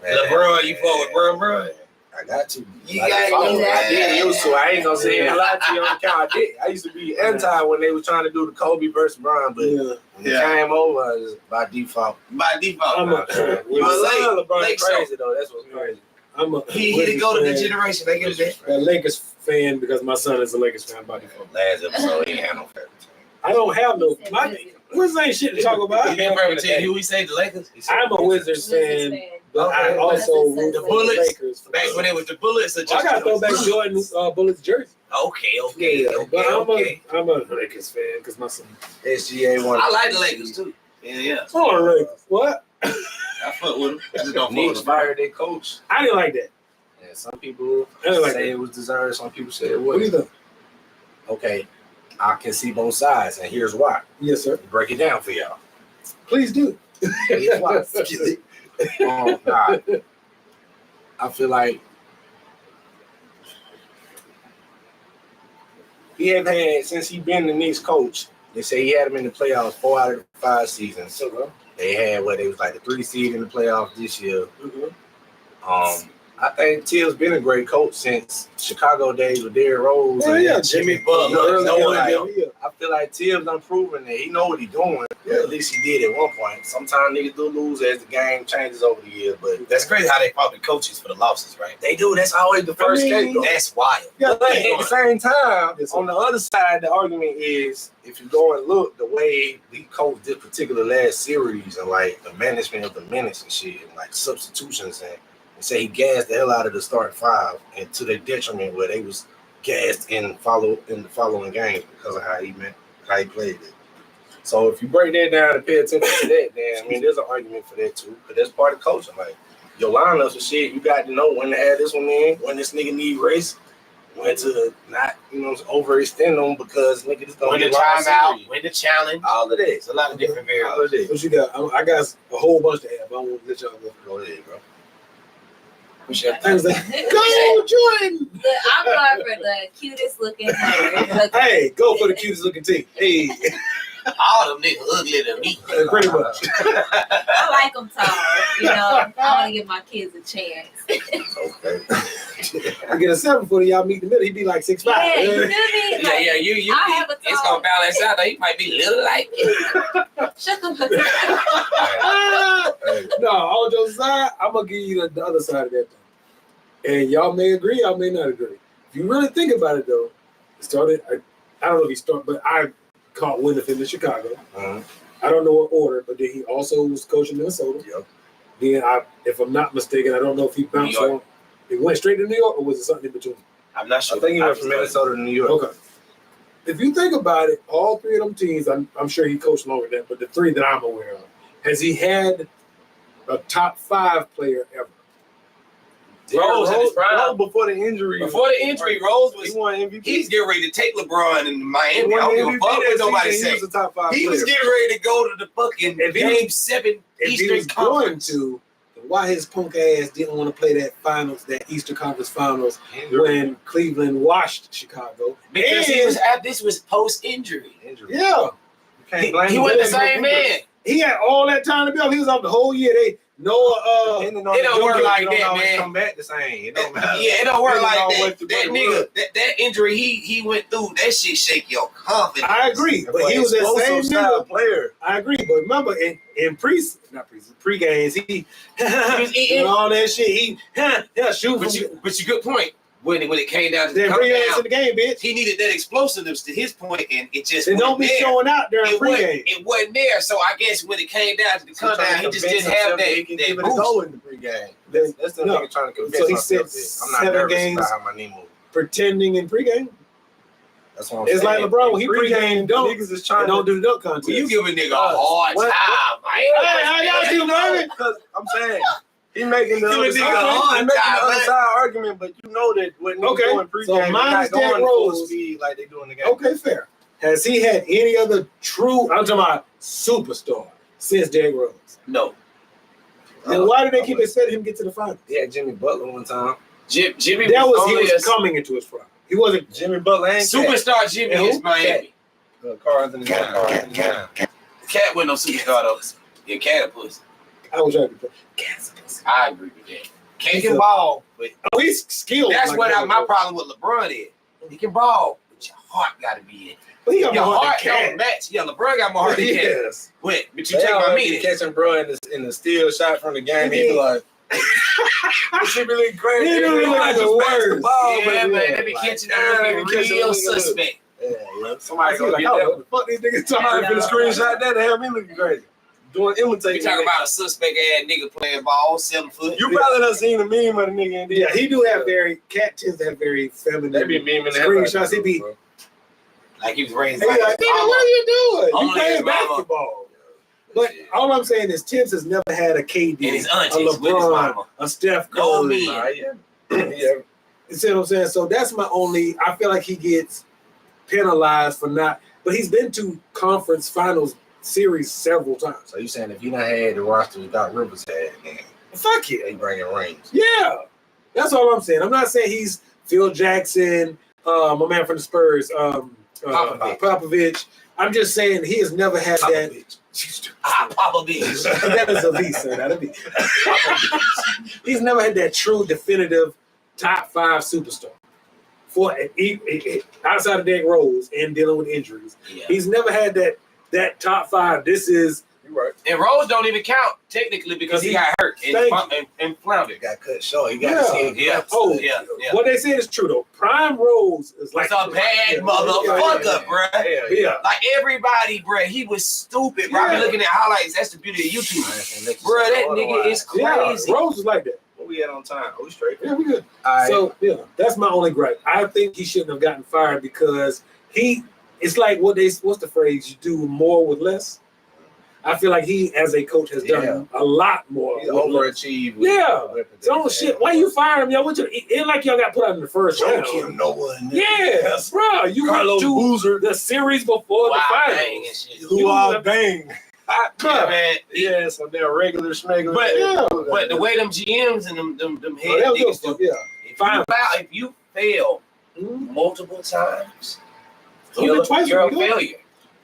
Man, LeBron, you fuck with bro? I got to. You I got follow. to. I did used to. I ain't gonna say a lot to you on the count. I did. I used to be anti when they were trying to do the Kobe versus Bron, but Yeah. when it came over, it was by default. By default. I'm a You a late- LeBron late crazy though. That's what's crazy. I'm a He didn't go to the Wizards generation. They give it fan. A Lakers fan because my son is a Lakers fan by default. Last episode, he ain't had no favorite team. I don't have no. My Wizards ain't shit to talk about. that. You favorite team? Who we say the Lakers? I'm a Wizards fan, but I Okay. also root The for Bullets? Lakers. Back when it was the Bullets or I just got throwback Jordan Bullets jersey. Okay. But I'm a Lakers fan because my son. SGA won. I like the Lakers too. Yeah. Oh, Lakers. What? I fuck with them. I just don't fuck Knicks with them. fired their coach. I didn't like that. And some people I didn't like say that. it was deserved. Some people say it What do you wasn't. think? Okay, I can see both sides, and here's why. Yes, sir. Break it down for y'all. Please do. Here's why. Nah, I feel like he have had since he been the Knicks coach. They say he had him in the playoffs 4 out of the 5 seasons. So, They had what they was like the 3 seed in the playoffs this year. mhm. I think Tibbs been a great coach since Chicago days with Derrick Rose. Oh, and yeah, Jimmy Butler. Early No on, one yeah. I feel like Tibbs done proven that he know what he doing. Yeah. At least he did at one point. Sometimes niggas do lose as the game changes over the years, but That's crazy how they fought the coaches for the losses, right? they do. That's always the first mean, scapegoat. That's wild. Yeah, But at the same time, Yes, sir. on the other side, the argument is if you go and look the way we coached this particular last series and like the management of the minutes and shit and like substitutions and say he gassed the hell out of the start 5 and to their detriment where they was gassed in the following games because of how he played it. So if you break that down and pay attention to that, then I mean there's an argument for that too. But that's part of coaching. Like your lineups and shit, you got to know when to add this one in, when this nigga need race, when to not, overextend them because nigga just gonna Win the get lost timeout, series. win the challenge. All of that. It's a lot of different All variables. of that. What you got? I got a whole bunch to add, but I won't let y'all go. Go ahead, bro. What's your I was like, go, Jordan! I'm going for the cutest looking player. Hey, go for the cutest looking team. Hey. All them niggas ugly to me. Pretty much. I like them tall. I want to give my kids a chance. Okay. I get a 7-footer, y'all meet in the middle, he'd be like 6'5". Yeah, you feel me? Like, Yeah, you. I have a It's tall- gonna balance out. Though. You might be little like it. Shut the fuck up. Hey, No, all jokes aside, I'm gonna give you the other side of that thing. And y'all may agree, y'all may not agree. If you really think about it though, it started, I don't know if he started, but I caught wind of him in Chicago. mhm. I don't know what order, but then he also was coaching Minnesota. Yep. Then if I'm not mistaken, I don't know if he bounced New York. on. He went straight to New York, or was it something in between? I'm not I sure. think he went from Minnesota to New York. Okay. If you think about it, all three of them teams, I'm sure he coached longer than that, but the three that I'm aware of, has he had a top 5 player ever? Rose in his prime. Rose before the injury. Before the injury, Rose he was. won MVP. He's getting ready to take LeBron in He Miami. I won don't give a MVP fuck what that nobody season. say. He was a top 5 He player. was getting ready to go to the fucking If he Game 7 If he Eastern was going Conference. to, then why his punk ass didn't want to play that Eastern Conference Finals when Cleveland washed Chicago? Because this was post injury. Injury. Yeah, You can't blame He him. wasn't the He same man. he had all that time to build. He was out the whole year. It don't work like that, always man. Come back the same. It don't matter. Yeah, it don't work It like always that. the That way nigga, it that injury he went through, that shit shake your confidence. I agree, but he was that same style nigga. player. I agree, but remember in pre-games, he was eating. and all that shit. He shoot But you good point. When it came down to then come bring your ass down, in the game, bitch. he needed that explosiveness to his point, and it just They don't wasn't be there. showing out during pre-game. It wasn't there. So I guess when it came down to the come down, he just didn't have He can that give it a boost. go in the pregame. Then- That's the no. nigga trying to convince So he myself said that I'm not 7 nervous games. about how my knee moves. Pretending in pre-game. That's what I'm It's saying. like LeBron when he pre-game don't. Niggas is And trying don't to do the dunk contest. Well, you give a nigga a hard What- time, Hey, how y'all do, Marvin? because I'm saying he making the Give a other nigga side, a hard he making the time, other man. side argument, but you know that when niggas Okay, doing pregame, so they're mine not is Derrick going full Rose. speed like they do in the game. Okay, fair. Has he had any other true, I'm talking about superstar, since Derrick Rose? No. And why did they keep expecting him to get to the finals? Yeah, Jimmy Butler one time. Jimmy That was only he was coming into his prime. He wasn't. Jimmy Butler and superstar. Jimmy And who? is Miami. Carl Anthony Towns. Cat wasn't no superstar though. Yeah, Cat a pussy. I was trying to. I agree with that. Can't get ball, but Oh, he's skilled. that's like what that. my problem with LeBron is. He can ball, but your heart gotta be in. But he got Your more heart heart than don't Cat. match. Yeah, LeBron got more heart than Cat. Yes. But you They take my always be meaning. catching bro in the steal shot from the game. He be like, this shit really crazy. He really like the worst. Yeah, man, they be catching that looking real suspect. Yeah. Somebody I go was like, get how that. the fuck these niggas Somebody talking finna about? screenshot that to have me looking crazy. Doing We imitating. talking about a suspect ass nigga playing ball, 7 foot. You probably done seen the meme of the nigga in there. Yeah, he do have Cat tends to have very feminine. They be memeing that. Screenshots, he be- Like he was raised Hey, like like, nigga, what are you doing? You Only playing his mama. basketball. But all I'm saying is Tibbs has never had a KD, and his a aunties with his LeBron, mama. a Steph No Curry. man. Yeah. You see what I'm saying? So that's my only. I feel like he gets penalized for not. But he's been to conference finals series several times. So you saying if you done had the roster Doc Rivers had, then Fuck it. they bringing rings. Yeah, that's all I'm saying. I'm not saying he's Phil Jackson, my man from the Spurs, Popovich. I'm just saying he has never had that. Popovich. That is a V, sir, not a B. He's never had that true, definitive top 5 superstar. For outside of Derrick Rose and dealing with injuries, Yeah. he's never had that top 5. This is You right. And Rose don't even count technically because he got hurt and floundered. Got cut short. He got Yeah. to see it. Yeah. Oh, Yeah. what they said is true though. Prime Rose is like That's a bad motherfucker, bruh. Yeah. Like everybody, bruh, he was stupid, bro. I Yeah. be looking at highlights. That's the beauty of YouTube. Bruh, that nigga is Yeah, crazy. Rose is like that. What we at on time? Oh, we straight. Yeah, we good. All right. So yeah, that's my only gripe. I think he shouldn't have gotten fired because it's like what's the phrase? You do more with less. I feel like he, as a coach, has done a lot more. He with less. overachieved. Yeah. So shit, why you fire him? Y'all, it like y'all got put out in the first round. Don't kill no one. Yes, bro. You Carlos went to Boozer. the series before Wow, the bang finals. and shit. Who all bang. Yeah, man. Yeah, so they're regular schmegular. But the way them GMs and them Oh, head they'll niggas do do, yeah. if you fail Mhm. multiple times, Only twice you're a we do it. failure.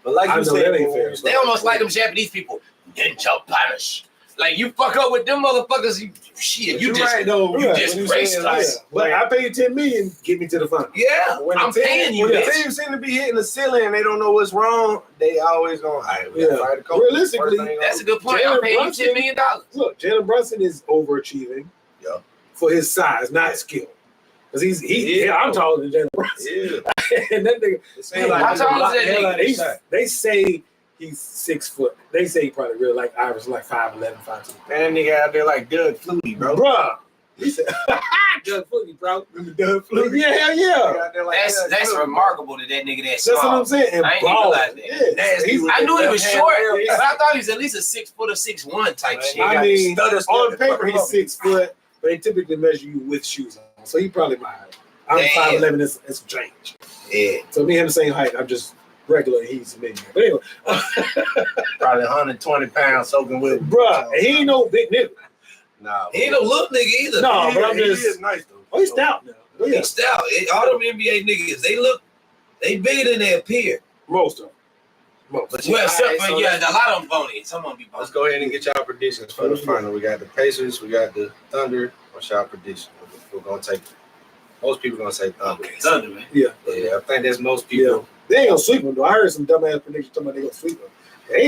But like I you know said, that ain't when fair. you They almost like them Japanese people. Ninja punish. Like you fuck up with them motherfuckers, you shit. But You you're just right though. you Right, just when you raced saying, us. But I pay you $10 million, get me to the final. Yeah, When I'm the team, paying you when the bitch. team seem to be hitting the ceiling and they don't know what's wrong, they always gonna hide. Yeah. Realistically, That's a good point. I'm Jalen paying you Brunson- $10 million. Look, Jalen Brunson is overachieving. Yeah. For his size, not skill. Because I'm taller than Jalen Brunson. Yeah. And that nigga, It seems like How he's a tall is lot that hell nigga? out of his shot. they say he's 6 foot. They say he probably really like average like 5'11", 5'2". Man, that nigga out there like Doug Flutie, bro. Bruh. He said, Doug Flutie, bro. Remember Doug Flutie? Yeah, hell He yeah. out there like That's Doug that's Flutie. remarkable that nigga that That's what small. I'm saying. And I ain't ball. realize that. Yeah. Nasty He's- with I knew he was left-hand short, rail. but I thought he was at least a 6 foot or 6'1" type Man, shit. he I got mean, stutter step on to paper, fuck him he's up. 6 foot, but they typically measure you with shoes on. So he probably my height. I'm Damn. 5'11", it's a change. Yeah. So me and him the same height. I'm just regular and he's a million. But anyway, Probably 120 pounds soaking with. bruh, he ain't no big nigga. Nah, He ain't no little nigga either. No, he, but I'm he just- is nice though. Oh, he's stout now. Oh, yeah. He's stout. All them NBA niggas, they bigger than they appear. Most of them. Most. But Well, except alright, for so a lot of them bony. Some of them be bony. let's go ahead and get y'all predictions for the final. We got the Pacers, we got the Thunder. What's y'all prediction? We're gonna take. Most people gonna say Thunder. Okay, Thunder, man. Yeah. Yeah, I think that's most people. They ain't gonna sweep them, though. I heard some dumbass predictions talking about they gonna sweep them.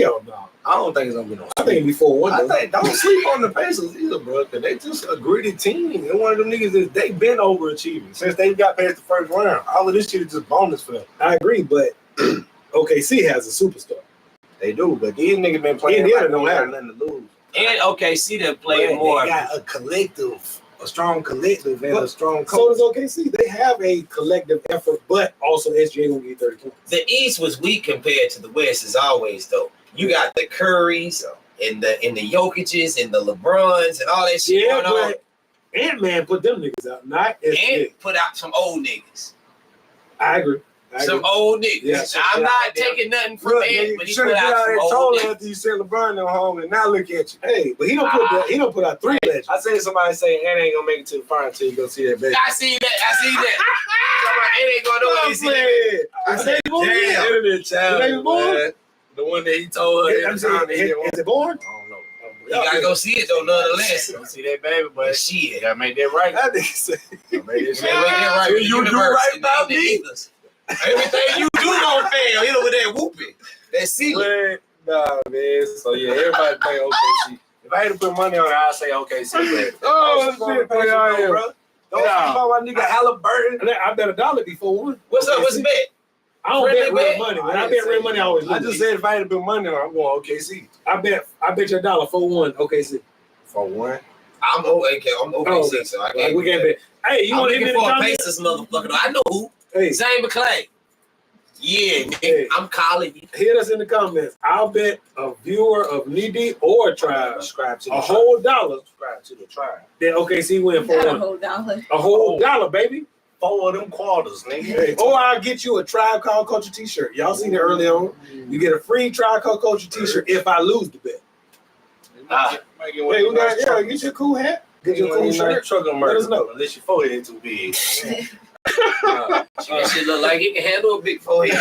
Hell no. I don't think it's gonna be no. I think it'll be 4-1, I though. think don't sleep on the Pacers either, bro. Cause they just a gritty team. And one of them niggas is they been overachieving since they got past the first round. All of this shit is just bonus for them. I agree, but OKC has a superstar. They do, but these niggas been playing. Indiana like don't they got have nothing to lose. And OKC they're playing But more. They got a collective, a strong collective, and But a strong So coach. does OKC. They have a collective effort, but also SGA gonna get 30 points. The East was weak compared to the West, as always, though. You got the Currys and the Jokic's and the LeBrons and all that shit Yeah, going on. but Ant-Man put them niggas out, not SGA. And put out some old niggas. I agree. Some old niggas. Yeah. I'm not taking nothing from Look, Ant, nigga, but you he should put have out got out some there old told niggas. after you sent LeBron them home, and now look at you. Hey, but he don't put out 3 legends. I seen somebody say Ant ain't gonna make it to the final until you go see that baby. I see that. It ain't going nowhere. You see that? I said, Damn. Internet child, The baby boy? man. The one that he told her every time that he didn't want. Is it born? I don't know. You gotta go see it though, nonetheless. Go see that baby, But but shit. you gotta make that right. That nigga said. Gotta make that shit Man, make that right with the You do universe right and by the me. ethos. Everything you do gonna fail. You know with that whooping. That ceiling. Man, nah, man. So yeah, everybody play OKC. If I had to put money on it, I'd say OKC. But Oh, don't sleep on shit, the Pacers, yeah, yeah. bro. Don't Yeah. sleep on my nigga Halliburton. I bet $1 before 1. What's up? What's the bet? I don't Friendly bet real bet? money. When I bet real money, I always lose. I just said if I had to put money on it, I'm going OKC. I bet you $1 4-1 OKC. For one. I'm okay. I'm OKC, Oh, okay. so I Like, can't. we can't bet. Hey, you I'm want to looking hit me in for the a comments? Pacers motherfucker. I know who. Hey, Zane McClain. Yeah, nigga. Hey. I'm calling you. hit us in the comments. I'll bet a viewer of Knee Deep or Tribe Subscribe to the a whole $1 Subscribe to the tribe. that OKC win Not a 4-1. whole dollar. A whole $1, baby. 4 of them quarters, nigga. Hey, or I'll get you a Tribe Called Culture t-shirt. Y'all seen it early on. You get a free Tribe Called Culture t-shirt if I lose the bet. Ah. Hey, we got get you a cool hat. Get you a cool shirt. Trucking Let us know. Unless your forehead too big. That shit look like it can handle a big forehead.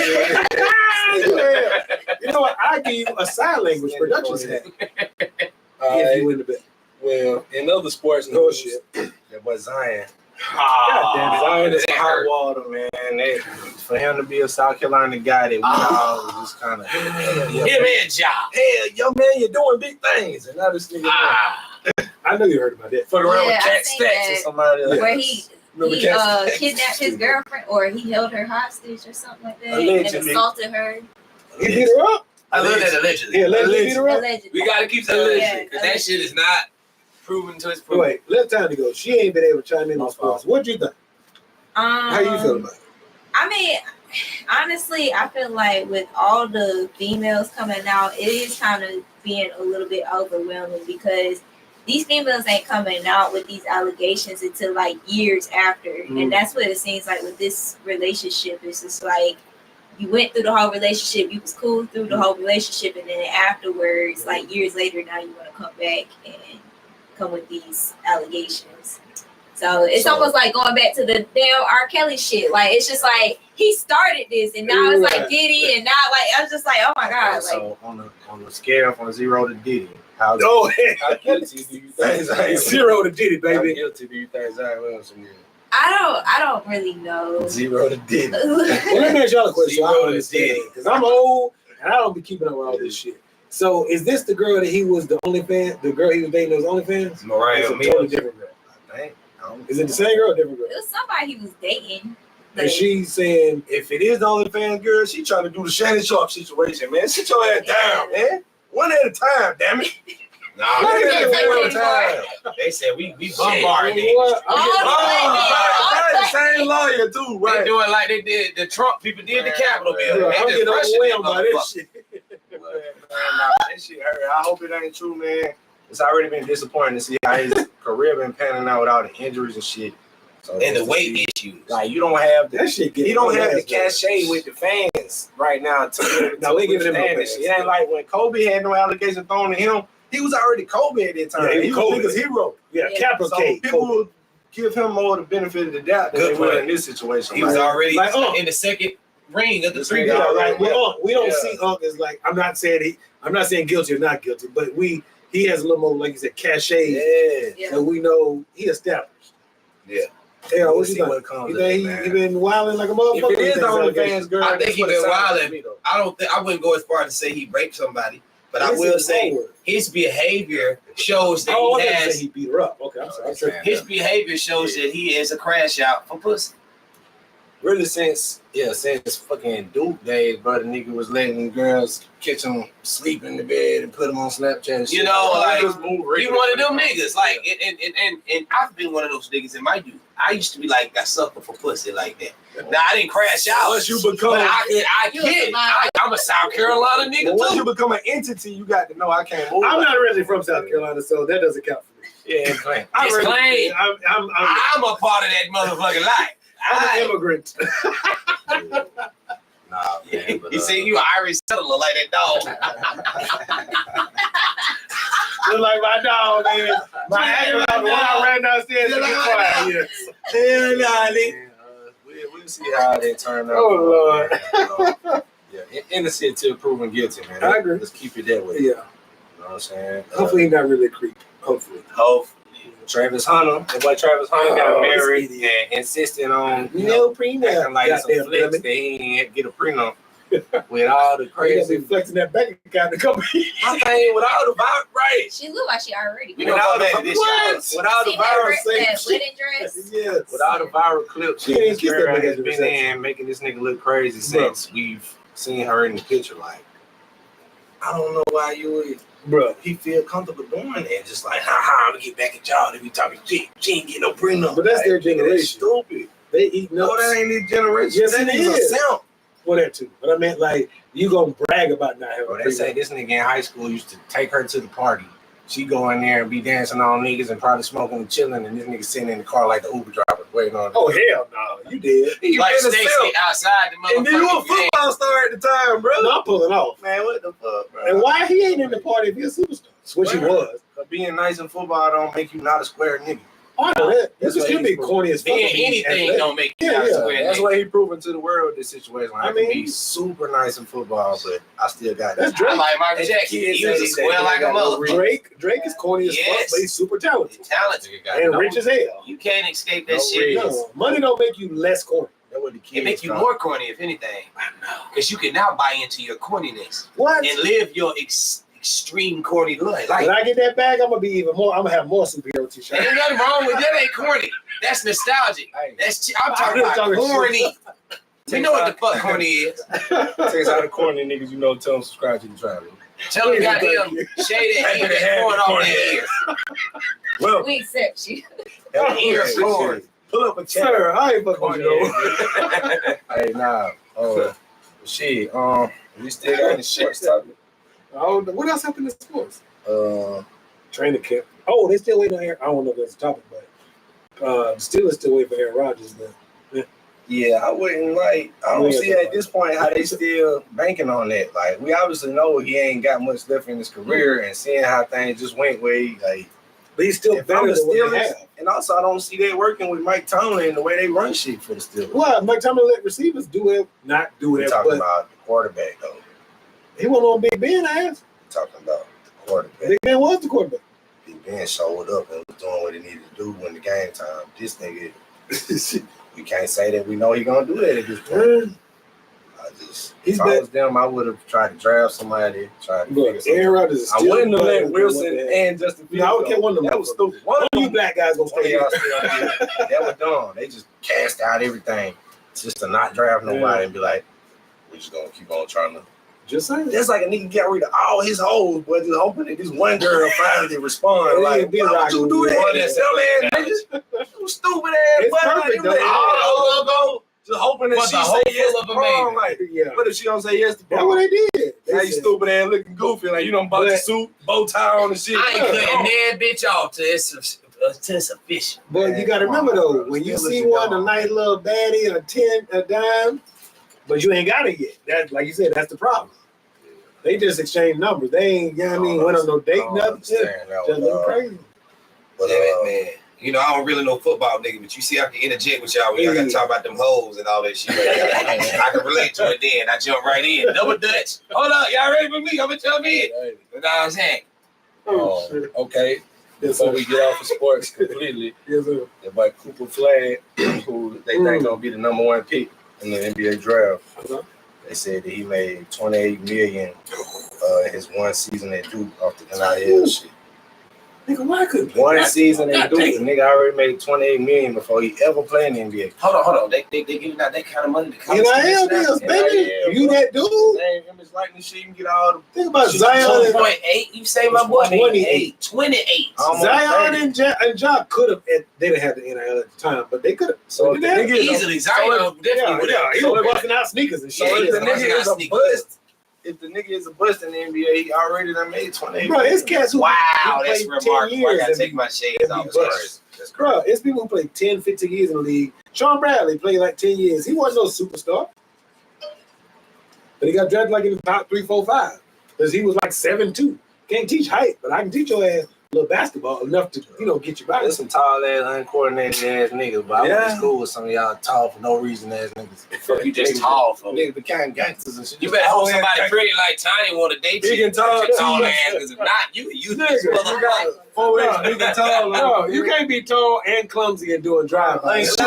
Yeah. You know what? I give you a sign language productions hat if you win the bet. Well, in other sports, No news, shit. that boy Zion. God damn it. Zion is that hot hurt. water, man. For him to be a South Carolina guy, that we all just kind of Him and Ja. hell, young man, you're doing big things, and now this nigga I know you heard about that. fuck around Yeah, with I Cat seen Stacks or that. somebody else. Where he Remember Cat Stacks? kidnapped his girlfriend or he held her hostage or something like that Allegedly. and assaulted her. He beat her up. I love that allegedly. Yeah, let me beat her up. Allegedly. We gotta keep that Yeah, allegedly because that shit is not proven to its proven. Wait, let time to go. She ain't been able to chime in on sports. What'd you think? How you feel about it? I mean, honestly, I feel like with all the females coming out, it is kind of being a little bit overwhelming because these females ain't coming out with these allegations until like years after. And that's what it seems like with this relationship. It's just like you went through the whole relationship, you was cool through the whole relationship, and then afterwards, like years later, now you want to come back and come with these allegations. So it's almost like going back to the damn R. Kelly shit. Like it's just like he started this, and now it's like Diddy, and now like I'm just like, oh my god. So on the scale from 0 to Diddy, how guilty do you think? 0 to Diddy, How baby. guilty do you think Zion Williamson is? I don't really know. 0 to Diddy. Well, let me ask y'all a question. 0 I to understand Diddy. because I'm old and I don't be keeping up with all this shit. So is this the girl that he was the OnlyFans? The girl he was dating was OnlyFans? Mariah It's a totally Mills. different girl. I think. I don't Is it the same girl or a different girl? It was somebody he was dating. And she's saying, If it is the OnlyFans girl, she trying to do the Shannon Sharp situation, man. Sit your ass down, man. One at a time, damn it. Nah, One can't at take a it time. they said we you bombarded know it. what? All Oh, the that's the same lawyer too, They right? doing like they did the Trump people did the Capitol Yeah, bill. I'm They getting just rushing overwhelmed by that this shit. Nah, that shit hurt. I hope it ain't true, man. It's already been disappointing to see how his career been panning out with all the injuries and shit. So and the just to weight see- issues. like you don't have That shit get you don't have the ass better. cachet with the fans right now. No, we ain't giving him no withstand pass. this shit. It ain't like when Kobe had no allegation thrown at him. He was already Kobe at that time. Yeah, he he was Kobe. niggas' hero. Yeah, Yeah. capital So K. people Kobe. would give him more the benefit of the doubt than Good they would point. in this situation. He was already Like, in the second ring of the This three. nigga Yeah, already like we don't Yeah. see Unc as like I'm not saying guilty or not guilty, but he has a little more, like you said, cachet Yeah. Yeah. that we know he established. Yeah. Yeah, We'll what see you think? what comes You of it, think man. he been wilding like a motherfucker? If or it you is think the it's OnlyFans allegations? girl, I think that's he what been it sounds wilding. to me, though. I wouldn't go as far as to say he raped somebody, but I This will is say forward. his behavior shows that Oh, I he didn't say has. he beat her up. Okay, I'm sorry. His behavior shows that he is a crash out for pussy. Really, since fucking Duke days, bro, the nigga was letting girls catch him sleeping in the bed and put him on Snapchat and shit. You know, like, Niggas move He regular. one of them niggas. Like, and I've been one of those niggas in my youth. I used to be like a sucker for pussy like that. Now I didn't crash out. Once you become, But I get it. I'm a South Carolina nigga once too. you become an entity, you got to know I can't move. I'm like not that. really from South Carolina, so that doesn't count for me. Yeah, claim. I'm It's claim. I'm I'm a part of that motherfucking life. an immigrant. Nah, man. But, You see, you an Irish settler like that dog. Look like my dog, man. My actor, when I ran downstairs to get quiet. Yes. We'll see how they turn out. Oh, Lord. Yeah, innocent till proven guilty, man. I agree. Let's keep it that way. Yeah. You know what I'm saying? Hopefully he's not really a creep. Hopefully. Travis Hunter, the boy Travis Hunter got Oh, married this idiot. and insisting on prenup. acting like it's a Goddamn flex dummy. that he ain't get a prenup with all the He crazy. gonna be flexing that bank account to come in. I think with all the viral, right? She looked like she already. We With don't all go back to the this what? shit. With all the See viral that things, wedding dress. Yes. with all the viral clips, She ain't this kissed that girl nigga has at the been reception. in making this nigga look crazy since we've seen her in the picture. Like, I don't know why you would. Bro. He feel comfortable doing that, just like, I'm gonna get back at y'all to be talking shit. She ain't get no prenup. But that's their Like, nigga, generation. That's stupid. They eat nuts. No, that ain't his generation. Yes, that it nigga's is. a simp. Well, that too. But I meant like you gonna brag about not having Bro, a they say prenup. this nigga in high school used to take her to the party. She go in there and be dancing on niggas and probably smoking and chilling, and this nigga sitting in the car like the Uber driver waiting on. Oh hell no, you did. he Like been a Stacey simp. outside the motherfucking And then you a game. football star at the time, bro. No, I'm pulling off. Man, what the fuck, bro? And why he ain't in the party if he's a superstar? Which he was. But being nice in football don't make you not a square nigga. I know that. You That's can what still he's be for. corny as fuck. Being and be anything athletic. don't make you Yeah, not a yeah. square That's nigga. what he proving to the world this situation. Like, I mean- can be super nice in football, but I still got That's it. Drake. I like Michael That Jackson. kid He was a say square that like a he got no motherfucker. Drake is corny as fuck, Yes. but he's super talented Talented. and rich as hell. You can't escape that No shit. reason. No, money don't make you less corny. That's what the kids It make you thought. more corny, if anything. Because you can now buy into your corniness What? and live your extreme corny life. Like, When I get that bag, I'm gonna be even more. I'm gonna have more superhero t-shirts. ain't nothing wrong with that. Ain't corny. That's nostalgic. Hey, That's I'm talking about talking corny. You know what the fuck corny is. takes out the corny niggas, you know, tell them subscribe to the travel. Tell them Please, goddamn thank shade that ear that's going off that ear. Well, We accept you. that Ear was corn. pull up a chat. Sir, I ain't fucking Corny with you. ass. Hey, nah. Shit. We still got any shorts topic. I don't know. What else happened in sports? Uh, Training camp. Oh, they still waiting on Aaron. I don't know if that's a topic, but the Steelers still waiting for Aaron Rodgers. But yeah, I wouldn't like. I don't see at this point how they still banking on that. Like, we obviously know he ain't got much left in his career, and seeing how things just went, where he, like, But he's still If I'm better the than what they Steelers, have. and also I don't see that working with Mike Tomlin and the way they run shit for the Steelers. Well, Mike Tomlin let receivers do it, not do We're it, talking but about the quarterback though. he wasn't on Big Ben ass. We're talking about the quarterback. Big Ben was the quarterback. Big Ben showed up and was doing what he needed to do when the game time. This nigga, we can't say that we know he gonna do that at this point. If I was them, I would have tried to draft somebody, tried to figure something. Aaron Rodgers is I still wouldn't have better let than Wilson what they- and Justin Fields. No, I would get one of them. That was stupid. One of you black guys gonna One of stay y'all here. stay up here. That was dumb. They just cast out everything just to not draft nobody and be like, we're just gonna keep on trying to. Just saying. That's like a nigga get rid of all his hoes, but just hoping that this one girl finally respond. Yeah, Like, be why would rocking you do with that? it. Silly ass niggas. You stupid ass. It's butt. perfect, You though. let all those go. Just hoping that But she the say hope yes full to of a prom. baby. Like, Yeah. what if she don't say yes to That's prom? what they did. Now you said- stupid ass looking goofy, like you done bought the But- suit, bow tie on and shit. I ain't Yeah. cutting that bitch off till it's official. But Man, you got to come on, remember though, bro. when you Still see listen, one, a dog. nice little baddie, a 10, a dime, but you ain't got it yet. That, like you said, that's the problem. They just exchange numbers. They ain't, you know what I mean, went on no date, nothing. Just looking crazy. But, Man. You know, I don't really know football, nigga, but you see, I can interject with y'all when y'all got to talk about them hoes and all that shit. I can relate to it then. I jump right in. Double Dutch. Hold up. Y'all ready for me? I'm going to jump in. You know what I'm saying? Okay. Before we get off of sports completely, Yes, sir. the boy Cooper Flag, who they think gonna be the number one pick in the NBA draft, they said that he made $28 million his one season at Duke off the NIL shit. Nigga, why couldn't play One basketball? season at Duke, the nigga already made $28 million before he ever played in the NBA. Hold on. They giving out that kind of money to college NIL students deals, now? baby. NIL, You that dude? Name image likeness shit, you can get all the Think about Zion. 2.8. You say my boy? 28. 28. Almost Zion 30. and Ja could have. They didn't have the NIL at the time, but they could have. So if the nigga is Easily. Zion definitely would have. He So was if- busting out sneakers and So shit. if the Yeah, nigga is a sneakers. bust, if the nigga is a bust in the NBA, he already done made 28. Bro, it's cats who Wow, who that's played 10 remarkable. I years gotta and take be- my shades and off. be That's bust. crazy. That's crazy. Bro, it's people who played 10, 15 years in the league. Sean Bradley played like 10 years. He wasn't no superstar. But he got drafted like in the top 3, 4, 5. Because he was like 7'2". Can't teach height, but I can teach your ass a little basketball enough to, get you by. There's some tall ass, uncoordinated ass niggas, but I went to school with some of y'all tall for no reason ass niggas. You just tall for me. Niggas became gangsters and shit. You better hope somebody pretty like Tiny want to date Big you. and tall, Your tall too. ass, because if not, you Nigga, this you motherfucker. got 4 inch big and tall. No, you can't be tall and clumsy and doing drive-bys. Ain't Yeah,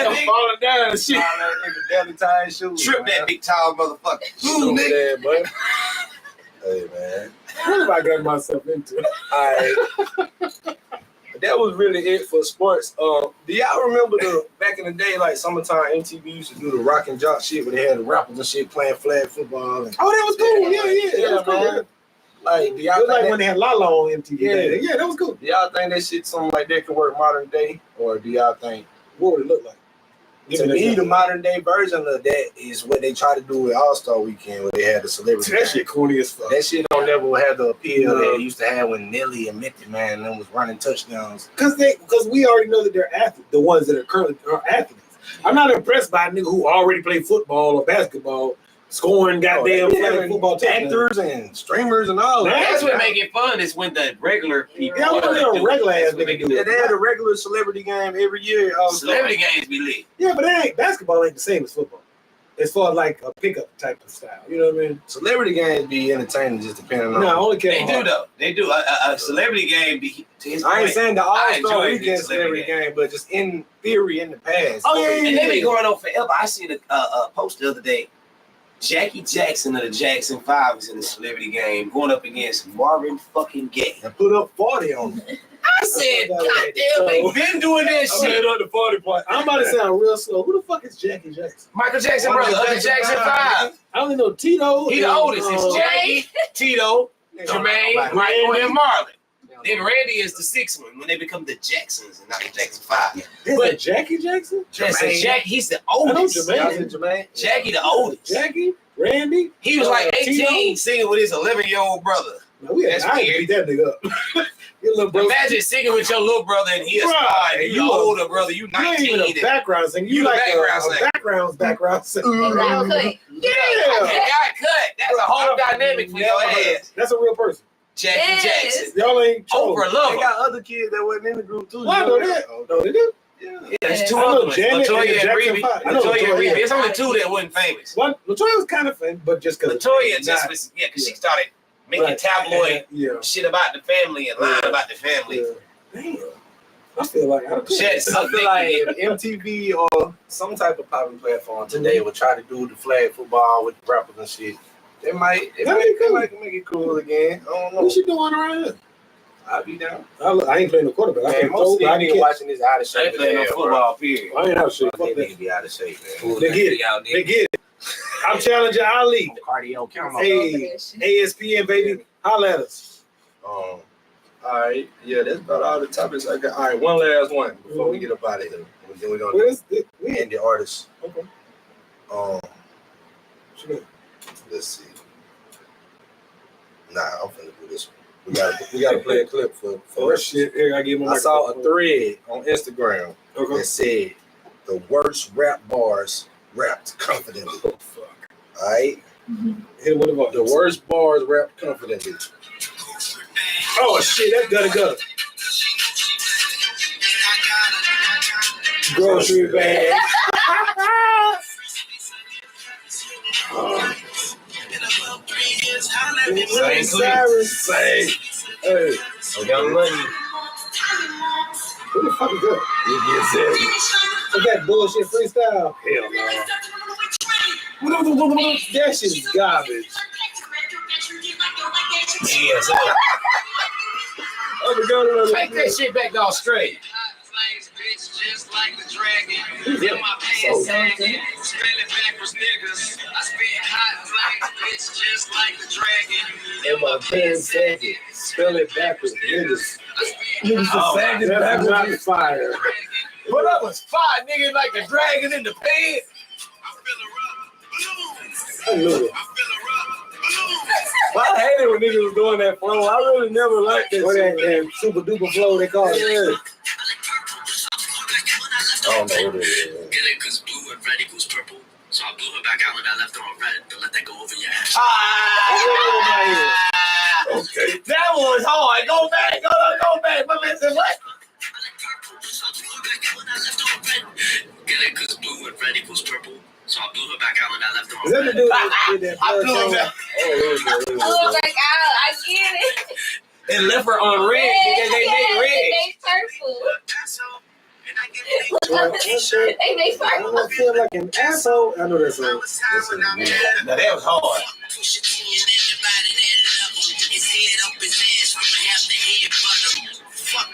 nigga. Falling down and shit. Tall ass nigga, belly tie shoes. Trip that big tall motherfucker. Stupid Nigga. ass, boy. Hey, man. What have I got myself into? All right. That was really it for sports. Do y'all remember the back in the day, like summertime MTV used to do the rock and jock shit where they had the rappers and shit playing flag football and Oh, that was cool. Yeah, that was cool. man. Like, do It y'all was think like that, when they had Lala on MTV. Yeah. Yeah, that was cool. do y'all think that shit something like that could work modern day, or do y'all think? What would it look like? To me, the modern day version of that is what they try to do with All Star Weekend, where they had the celebrity. That game. shit corny as fuck. That shit don't never have the appeal No. that it used to have when Nelly and Method Man and them was running touchdowns. Because we already know that they're athletes, the ones that are currently are athletes. I'm not impressed by a nigga who already played football or basketball, scoring goddamn they flag having football touchdowns. actors and streamers and all that. That's what make it fun is when the regular people. Yeah, when they're a regular ass nigga do Yeah, it. they had a regular celebrity game every year. Celebrity games be lit. Yeah, but basketball ain't the same as football. As far as like a pickup type of style, you know what I mean? Celebrity games be entertaining just depending on. No, I only care. They do though. They do. A celebrity game be. To his I ain't point, saying the I All-Star enjoy Weekend the celebrity celebrity game, but just in theory, in the past. Oh, yeah, And they been going on forever. I seen a post the other day. Jackie Jackson of the Jackson 5 is in the celebrity game going up against Marvin fucking Gaye. And put up 40 on them. I said, God damn, they been doing that shit. up the 40 part. I'm about to sound real slow. Who the fuck is Jackie Jackson? Michael Jackson brother of the Jackson 5. I only know Tito. He the and, oldest. It's Jackie, Tito, Jermaine, Michael, and Marlon. Then Randy is the sixth one when they become the Jacksons and not the Jackson 5. Is But- it Jackie Jackson? That's a Jack. He's the I know oldest. Jermaine. Y'all said Jermaine? Jackie the oldest. Jackie? Randy? He was like 18 Tito? singing with his 11-year-old brother. No, we had That's I weird. beat that nigga up. Your little bro. Imagine singing with your little brother and he a star, and you you the a- older brother, you You ain't even 19. a background singer. You You the like background singer. background singer. Exactly. Yeah, got cut. That's a whole dynamic for your ass. That's a real person. Jackie Yes. Jackson. Y'all ain't trolling. Oprah They Lover. got other kids that wasn't in the group too. Well, I know that. No, they do. Yeah. Yeah, there's two I know other ones. Janet and Latoya and Jackson Riri. Five. I know Latoya and Latoya. Riri. It's only two that wasn't famous. One, Latoya was kind of famous, but just because Latoya just was, because she started making tabloid Yeah. shit about the family and lying about the family. Damn. I feel like I Shit, I feel like if MTV or some type of popular platform today would try to do the flag football with the rappers and shit, they might make it cool again. I don't know. What you doing around here? I'll be down. I ain't playing the quarterback. I Man, can't most throw. of these I niggas can't. watching this out of I shape. ain't playing no as hell, football, period. I ain't out of shape. Bro. Fuck They that. niggas be out of shape, man. They get it. Y'all They get it. I'm challenging Ali. Cardio, come on. Hey, ASPN, baby. Holla at us. All right, yeah, that's about all the topics I got. All right, one last one before we get up out of here. Then we're gonna end the artist. Okay. Let's see. Nah, I'm finna do this one. We gotta play a clip for First shit. Here, I give my I saw a thread on Instagram Okay. that said the worst rap bars rapped confidently. Oh, fuck. All right, Hit with the voice. the worst bars rapped confidently. Oh shit, that's gotta. Grocery bag. Same Cyrus. Say, hey, Young Money. Who the fuck is that? Is that bullshit freestyle? Hell no. That shit is garbage. Yeah, so take that shit back to Australia. Just like the dragon. Yeah. In my pants sagging. Spelling backwards niggas. I spit hot flames, bitch, just like the dragon. In my pants sagging. Spell it backwards, niggas. I Oh, Sagging backwards fire. But I was fine, nigga, like the dragon in the pants. I knew it. I hated when niggas was doing that flow. I really never liked that. What shit. that super duper flow they call it? Yeah. I don't know what it is. Get it, cause blue and red equals purple. So I blew her back out and I left her on red. Don't let that go over your head. Okay. That was hard. Go back, go back. But listen, what? Get it, cause blue and red equals purple. So I blew her back out and I left her on Is that the red. dude with that I blood blew song? him back Oh my god, I get it. and left her on red because they made red. They purple. They I purple. don't feel like an asshole. I know that song. Now that was hard.